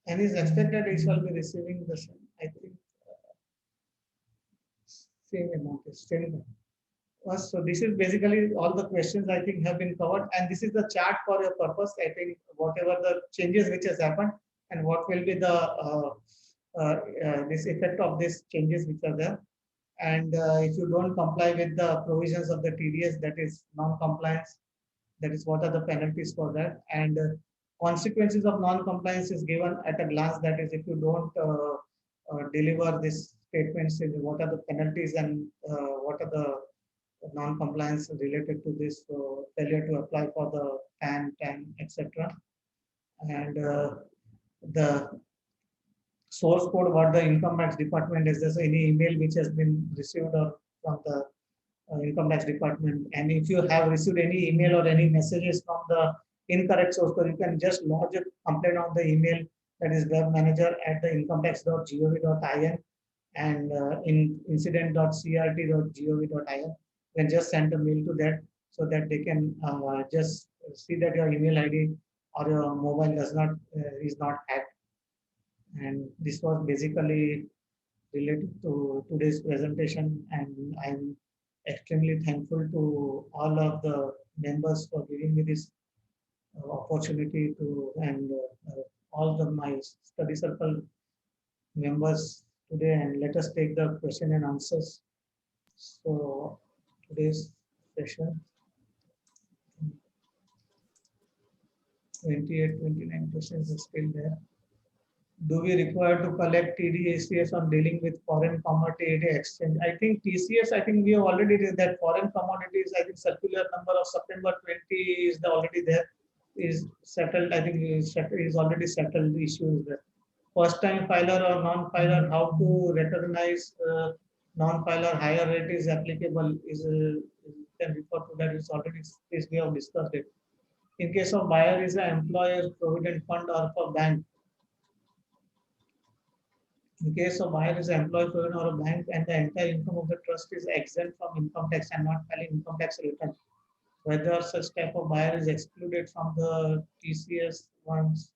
and is expected he shall be receiving the same, I think, same amount is same. So this is basically all the questions I think have been covered, and this is the chart for your purpose. I think whatever the changes which has happened and what will be the this effect of these changes which are there. And if you don't comply with the provisions of the TDS, that is non-compliance, that is what are the penalties for that. And consequences of non-compliance is given at a glance, that is if you don't deliver this statements, what are the penalties and what are the non-compliance related to this, failure to apply for the PAN, TAN, etc. And the source code, what the income tax department is, there any email which has been received or from the income tax department, and if you have received any email or any messages from the incorrect source code, you can just lodge a complaint on the email, that is webmanager@theincometax.gov.in, and in incident.crt.gov.in. You can just send a mail to that, so that they can just see that your email ID or your mobile does not is not hacked. And this was basically related to today's presentation, and I'm extremely thankful to all of the members for giving me this opportunity to, and all of my study circle members today, and let us take the question and answers. So today's session 28, 29 questions are still there. Do we require to collect TDS on dealing with foreign commodity exchange? I think TCS, I think we have already did that. Foreign commodities, I think circular number of September 20 is already there, is settled. I think is already settled. The issue is there. First time filer or non-filer, how to recognize non-filer higher rate is applicable is can refer to that. It's already, this we have discussed it. In case of buyer is an employer, provident fund or for bank. In case of buyer is an employee or a bank and the entire income of the trust is exempt from income tax and not filing income tax return, whether such type of buyer is excluded from the TCS ones,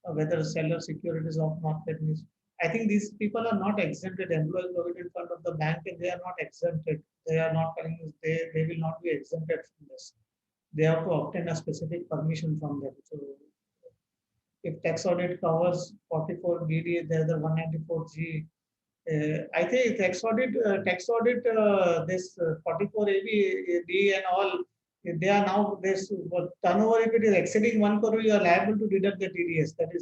whether seller securities off market news. I think these people are not exempted. Employee provident fund of the bank, and they are not exempted. They are not telling us they will not be exempted from this. They have to obtain a specific permission from them. So if tax audit covers 44 BD, the other 194G. I think tax audit, this 44 AB, and all, they are now this turnover. If it is exceeding 1 crore, you are liable to deduct the TDS. That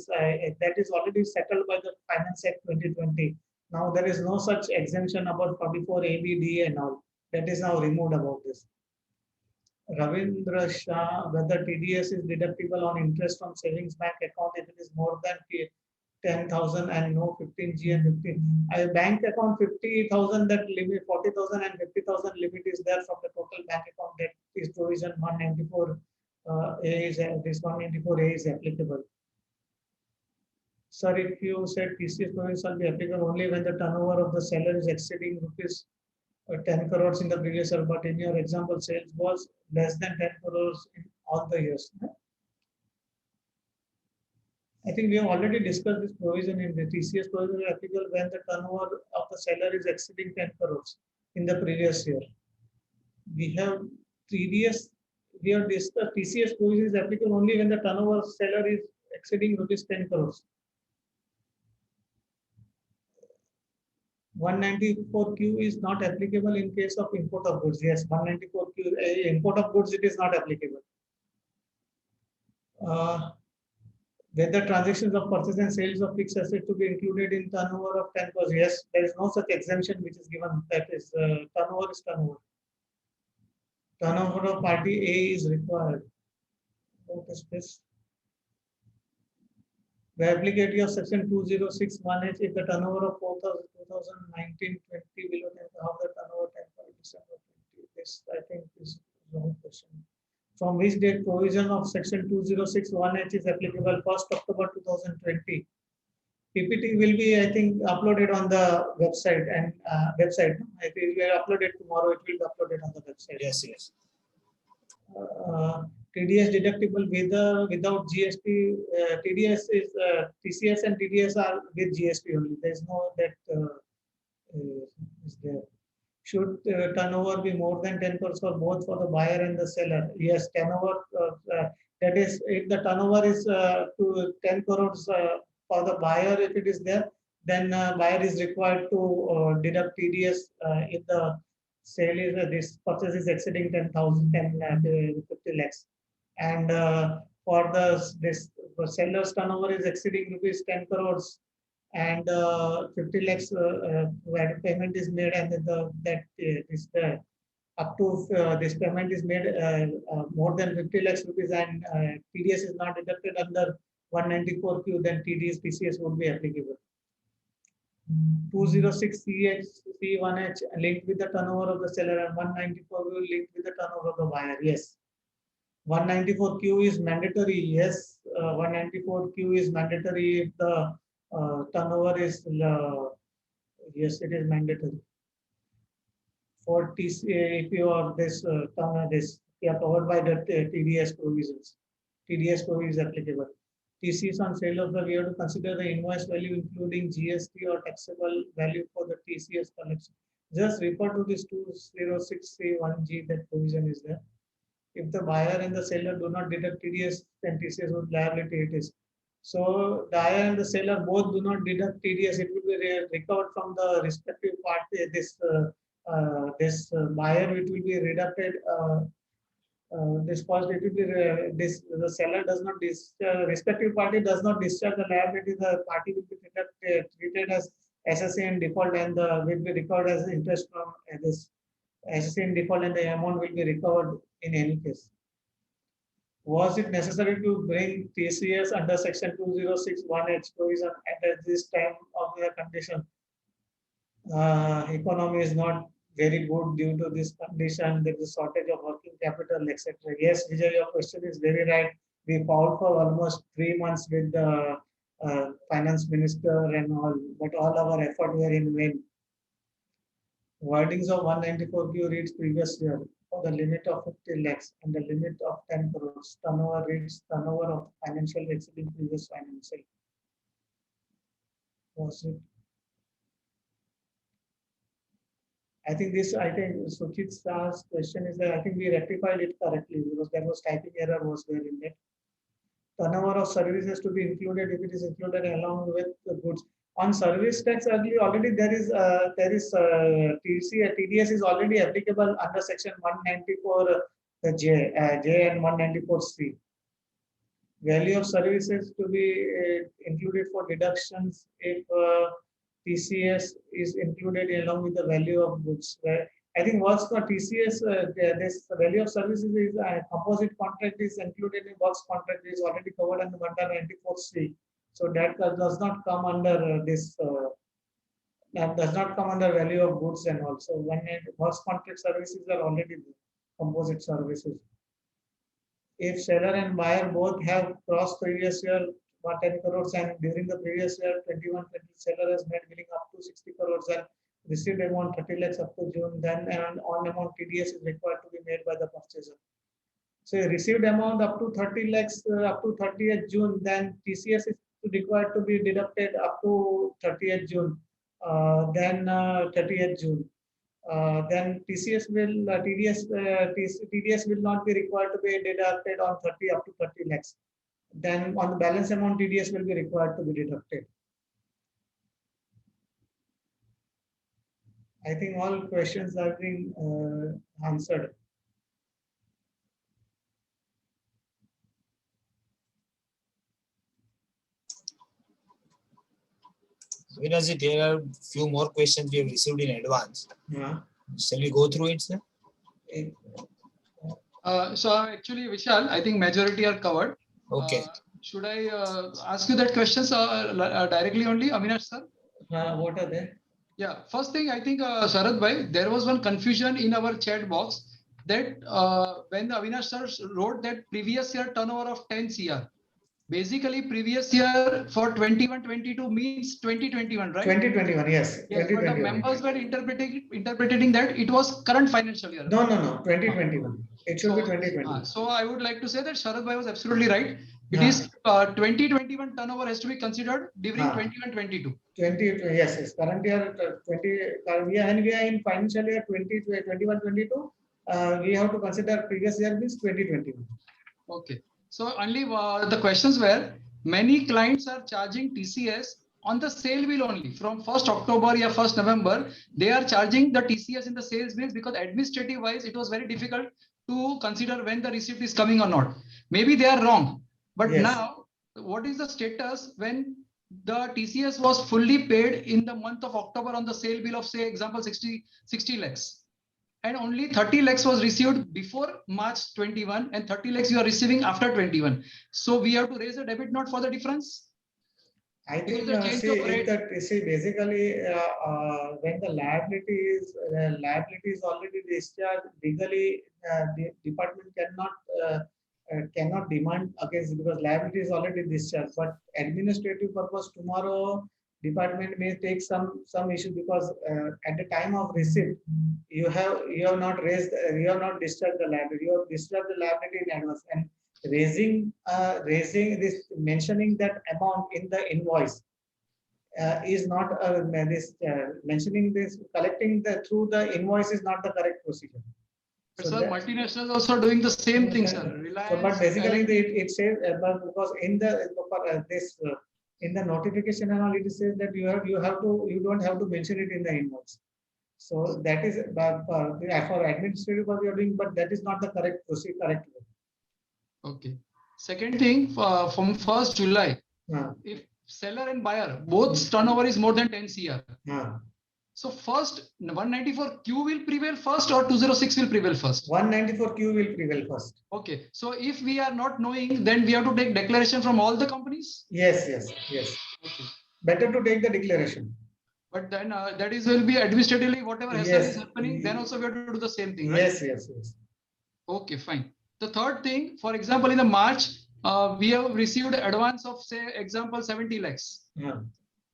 is already settled by the Finance Act 2020. Now there is no such exemption about 44 ABD and all. That is now removed about this. Ravindra Shah, whether TDS is deductible on interest from savings bank account if it is more than 10,000 and no 15G and 15. A bank account 50,000, that limit 40,000 and 50,000 limit is there from the total bank account. That is provision 194 A is this 194A is applicable. Sir, if you said TCS provision shall be applicable only when the turnover of the seller is exceeding rupees 10 crores in the previous year, but in your example, sales was less than 10 crores in all the years. I think we have already discussed this provision in the TCS provision applicable when the turnover of the seller is exceeding 10 crores in the previous year. We have TDS, we have discussed TCS provision is applicable only when the turnover of seller is exceeding rupees 10 crores. 194Q is not applicable in case of import of goods. Yes, 194Q, import of goods, it is not applicable. Whether transactions of purchase and sales of fixed assets to be included in turnover of 10 crores. Yes, there is no such exemption which is given. That is, turnover is turnover. Turnover of party A is required. What is this? The applicability of section 2061H if the turnover of 2019-20 below half the turnover 10 for December 20. This I think is wrong question. From which date provision of section 2061H is applicable? 1st October 2020. PPT will be, I think, uploaded on the website and website. It will be uploaded tomorrow. It will be uploaded on the website. Yes, yes. TDS deductible with without GST. TDS is TCS and TDS are with GST only. There is no that is there. Should turnover be more than 10 crores for both for the buyer and the seller? Yes, turnover. That is, if the turnover is to 10 crores for the buyer, if it is there, then buyer is required to deduct TDS if the sale is this purchase is exceeding 10,000, 50 lakhs. And for this seller's turnover is exceeding rupees 10 crores and 50 lakhs where payment is made, and up to this payment is made more than 50 lakhs rupees and TDS is not deducted under 194Q, then TCS would be applicable. 206C1H linked with the turnover of the seller and 194Q linked with the turnover of the buyer. Yes. 194Q is mandatory. Yes. 194Q is mandatory if the turnover is yes, it is mandatory. For TC, if you are this you are covered by the TDS provisions. TDS provision is applicable. TCS on sale of the, we have to consider the invoice value including GST or taxable value for the TCS collection. Just refer to this 206C1G, that provision is there. If the buyer and the seller do not deduct TDS, then TCS would liability it is. So the buyer and the seller both do not deduct TDS, it will be recovered from the respective party. This buyer, it will be deducted. This cost, it will be the seller does not respective party does not discharge the liability. The party will be treated as SSA in default and will be recovered as interest from this SSA in default, and the amount will be recovered in any case. Was it necessary to bring TCS under section 206(1)(h) provision at this time of the condition? Economy is not very good due to this condition. There is a shortage of working capital, etc. Yes, Vijay, your question is very right. We fought for almost 3 months with the finance minister and all, but all our effort were in vain. Wordings of 194Q reads previous year. for the limit of 50 lakhs and the limit of 10 crores. Turnover reads turnover of financial exceeding previous financial. Was it? I think Suchit's question is that I think we rectified it correctly because there was typing error was there in it. Turnover of services to be included if it is included along with the goods. On service tax already there is TDS is already applicable under section 194 J and 194C. Value of services to be included for deductions if TCS is included along with the value of goods. I think works for TCS, this value of services is composite contract is included in works contract is already covered under 194C. So that does not come under this. That does not come under value of goods and also when works contract services are already composite services. If seller and buyer both have crossed previous year 10 crores and during the previous year 21-20 seller has made billing up to 60 crores and received amount 30 lakhs up to June, then an on amount TDS is required to be made by the purchaser. So received amount up to 30 lakhs up to 30th June, then TCS is required to be deducted up to 30th June. Then 30th June. Then TCS will TDS will not be required to be deducted on 30 up to 30 lakhs. Then on the balance amount TDS will be required to be deducted. I think all questions are being answered. Avinash, there are few more questions we have received in advance. Yeah. Shall we go through it, sir? So actually, Vishal, I think majority are covered. Okay. Should I ask you that questions directly only, Avinash sir? What are they? Yeah, first thing I think Sharad bhai, there was one confusion in our chat box that when Avinash sir wrote that previous year turnover of 10 CR. Basically, previous year for 21-22 means 2021, right? 2021, yes. Yes, but the members were interpreting that it was current financial year. No, 2021. It should be 2021. So I would like to say that Sharad bhai was absolutely right. It is 2021 turnover has to be considered during 21-22. Yes. Current year 20. And we are in financial year 21-22. We have to consider previous year means 2021. Okay. So only the questions were many clients are charging TCS on the sale bill only from 1st October or 1st November. They are charging the TCS in the sales bills because administrative wise it was very difficult to consider when the receipt is coming or not. Maybe they are wrong. But now what is the status when the TCS was fully paid in the month of October on the sale bill of say example 60 lakhs. And only 30 lakhs was received before March 21 and 30 lakhs you are receiving after 21. So we have to raise a debit note for the difference. I think basically when the liability is already discharged legally, the department cannot demand against because liability is already discharged. But administrative purpose tomorrow. Department may take some issue because at the time of receipt you have not discharged the liability. You have discharged the liability in advance and raising this mentioning that amount in the invoice is not mentioning this collecting through the invoice is not the correct procedure. So sir, multinationals also doing the same thing, sir. So, but basically it says because in the in the notification and all, it says that you don't have to mention it in the invoice. So that is for administrative what you are doing, but that is not the correct procedure. Correct way. Okay. Second thing, from 1st July, if seller and buyer both turnover is more than 10 CR. So first 194Q will prevail first or 206 will prevail first? 194Q will prevail first. Okay. So if we are not knowing, then we have to take declaration from all the companies? Yes. Okay. Better to take the declaration. But then that is will be administratively whatever is happening, then also we have to do the same thing, right? Yes. Okay, fine. The third thing, for example, in the March, we have received advance of say example 70 lakhs.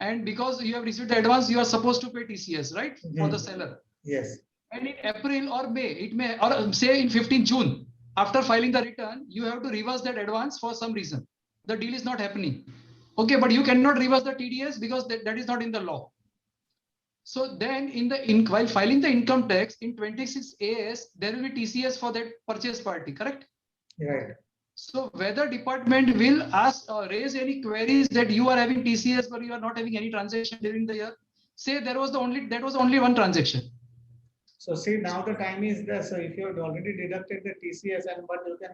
And because you have received the advance, you are supposed to pay TCS, right? For the seller. Yes. And in April or May, it may, or say in 15th June, after filing the return, you have to reverse that advance for some reason. The deal is not happening. Okay, but you cannot reverse the TDS because that is not in the law. So then while filing the income tax in 26 AS, there will be TCS for that purchase party, correct? Right. So whether department will ask or raise any queries that you are having TCS but you are not having any transaction during the year, say that was only one transaction. So see, now the time is there. So if you have already deducted the TCS but you can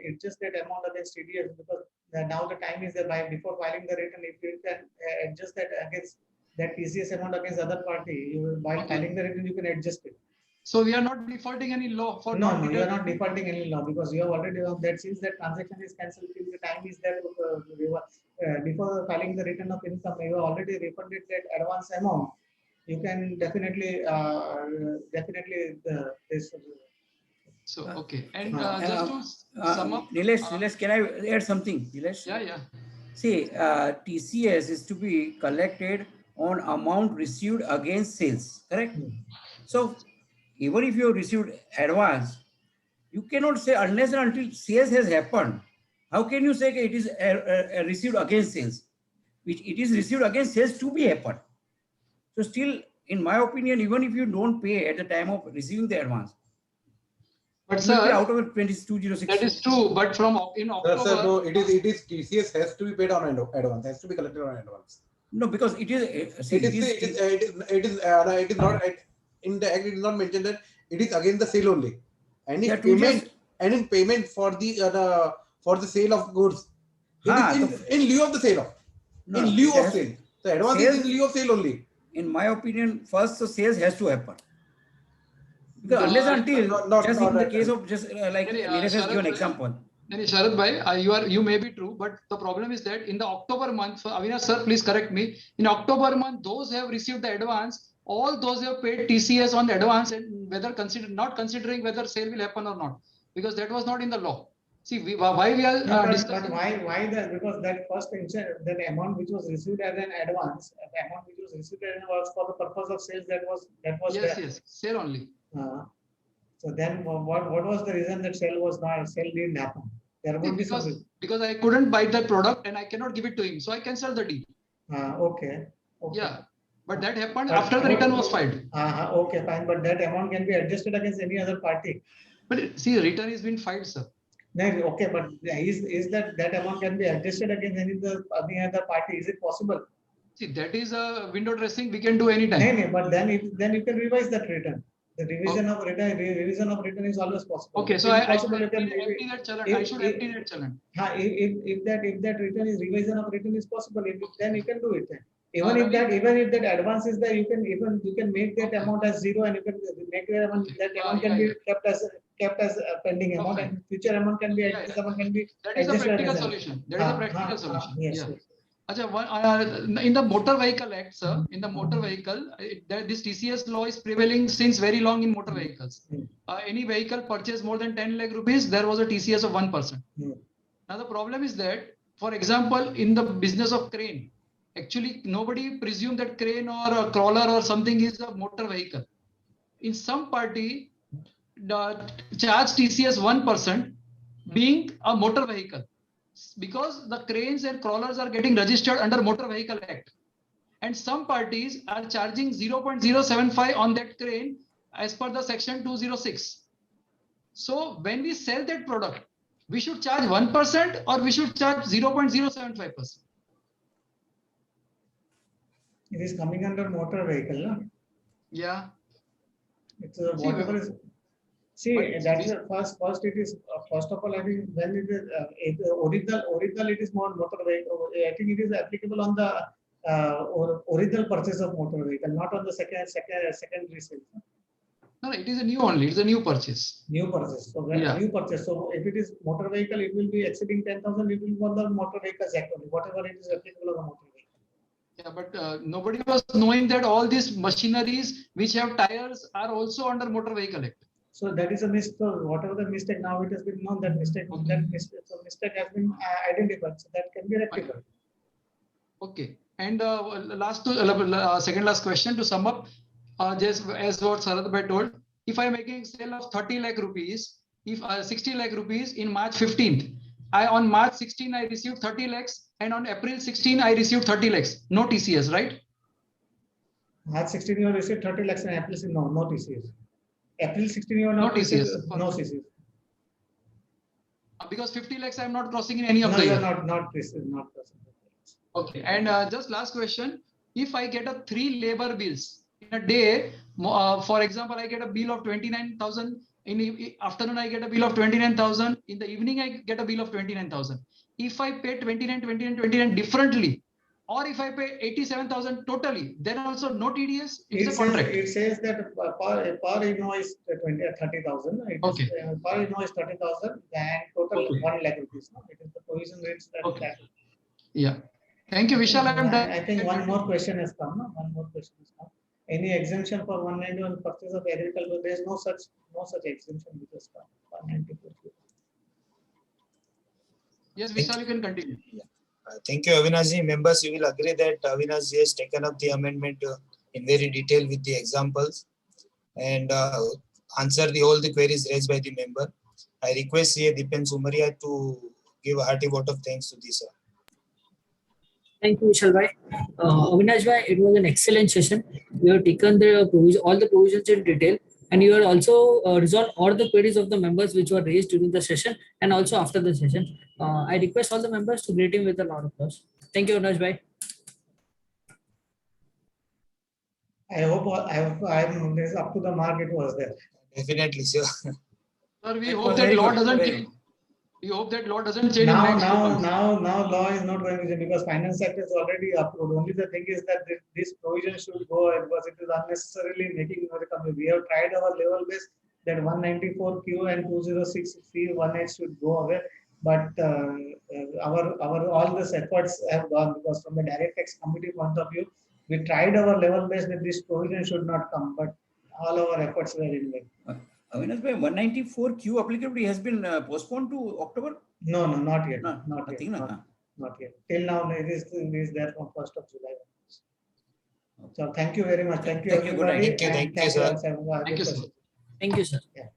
adjust that amount against TDS, because now the time is there. By before filing the return, if you can adjust that against that TCS amount against other party, while filing the return you can adjust it. So we are not defaulting any law for no, you are not defaulting any law, because you have already that since that transaction is cancelled, till the time is there before filing the return of income, you have already refunded that advance amount. You can definitely this. So okay, and just to sum up, Nilesh, can I add something? Nilesh? Yeah. See, TCS is to be collected on amount received against sales, correct? So even if you have received advance, you cannot say unless and until sales has happened. How can you say it is received against sales? Which it is received against sales to be happened. So still, in my opinion, even if you don't pay at the time of receiving the advance, but sir, out of 2206. That is true, but from in October. Sir, no, it is TCS has to be paid on advance, has to be collected on advance. No, because it is not in the act. It is not mentioned that it is against the sale only. Any payment for the sale of goods, it is in lieu of the sale in lieu of sale. The advance is in lieu of sale only. In my opinion, first the sales has to happen. Because unless until just in the case of just like Nilesh has given example. Sharad bhai, you may be true, but the problem is that in the October month, so Avinash sir, please correct me. In October month, those who have received the advance, all those who have paid TCS on the advance, and not considering whether sale will happen or not, because that was not in the law. See, why we are discussing. But why that? Because that first that amount which was received as an advance, the amount which was received as was for the purpose of sales. That was yes, sale only. So then, what was the reason that sale didn't happen? There would be because I couldn't buy that product and I cannot give it to him, so I canceled the deal. Okay. Yeah, but that happened after the return was filed. Okay, fine, but that amount can be adjusted against any other party. But see, the return is been filed, sir. No, okay, but is that amount can be adjusted against any other party? Is it possible? See, that is a window dressing we can do anytime. No, but then you can revise that return. The revision of return is always possible. Okay, so I should empty that challenge. I should empty that challenge. If that revision of return is possible, then you can do it. Even if that advance is there, you can make that amount as zero, and you can make that amount can be kept as a pending amount, and future amount can be That is a practical solution. That is a practical solution. Yes. In the Motor Vehicle Act, sir, in the motor vehicle, this TCS law is prevailing since very long in motor vehicles. Any vehicle purchased more than 10 lakh rupees, there was a TCS of 1%. Now the problem is that, for example, in the business of crane, actually nobody presumed that crane or a crawler or something is a motor vehicle. In some party, charge TCS 1% being a motor vehicle, because the cranes and crawlers are getting registered under Motor Vehicle Act, and some parties are charging 0.075 on that crane as per the section 206. So when we sell that product, we should charge 1% or we should charge 0.075%. It is coming under motor vehicle, no? Yeah. It's whatever is. See, that is first. It is first of all. I think when it is original, it is more motor vehicle. I think it is applicable on the original purchase of motor vehicle, not on the secondary sale. No, it is a new only. It's a new purchase. New purchase. So new purchase. So if it is motor vehicle, it will be exceeding 10,000. It will be on the Motor Vehicles Act only. Whatever it is applicable on the motor vehicle. Yeah, but nobody was knowing that all these machineries which have tires are also under Motor Vehicle Act. So that is a mistake. Whatever the mistake, now it has been known that mistake. Okay. That mistake has been identified. So that can be rectified. Okay. And second last question to sum up, just as what Sharad bhai told, if I'm making sale of 30 lakh rupees, if 60 lakh rupees in March 15th, on March 16 I received 30 lakhs, and on April 16 I received 30 lakhs. No TCS, right? March 16 you received 30 lakhs, and April 16 no TCS. April 16 you are not No TCS. no TCS. Because 50 lakhs I'm not crossing in any of No, the you year. are not crossing. Okay, and just last question: if I get a 3 labor bills in a day, for example, I get a bill of 29,000 in the afternoon, I get a bill of 29,000. In the evening, I get a bill of 29,000. If I pay 29 differently, or if I pay 87,000 totally, then also no TDS. It's a contract. It says that per invoice 30,000. Okay. Per invoice 30,000 and total Okay. 1 lakh rupees. No? It is the provision rates that. Okay. Yeah. Thank you, Vishal. I'm done. I think one more question has come. No? One more question has come. Any exemption for 191 purchase of agriculture? There is no such exemption which has come. 194. Yes, Vishal, you can continue. Thank you, Avinash. Members, you will agree that Avinash has taken up the amendment in very detail with the examples and answer all the queries raised by the member. I request CA Dipen Sumaria to give a hearty vote of thanks to this. Thank you, Vishal bhai. Avinash bhai, it was an excellent session. You have taken all the provisions in detail, and you have also resolved all the queries of the members which were raised during the session and also after the session. I request all the members to greet him with a round of applause. Thank you, Avinash bhai. I hope I'm this up to the mark it was there. Definitely, sir. Sir, we hope that law doesn't change. We hope that law doesn't change. Now law is not going to change because Finance Act is already approved. Only the thing is that this provision should go because it is unnecessarily making the company. We have tried our level base that 194Q and 206C18 should go away, but our all these efforts have gone because from the direct tax committee point of view, we tried our level base that this provision should not come, but all our efforts were in vain. Avinash bhai, 194Q applicability has been postponed to October? No, not yet. No, not nothing, yet. Not yet. Till now, it is there from 1st of July. So thank you very much. Thank you, Thank you. Good night. everybody. Thank you, sir. Thank you, sir. Thank you, sir. Yeah.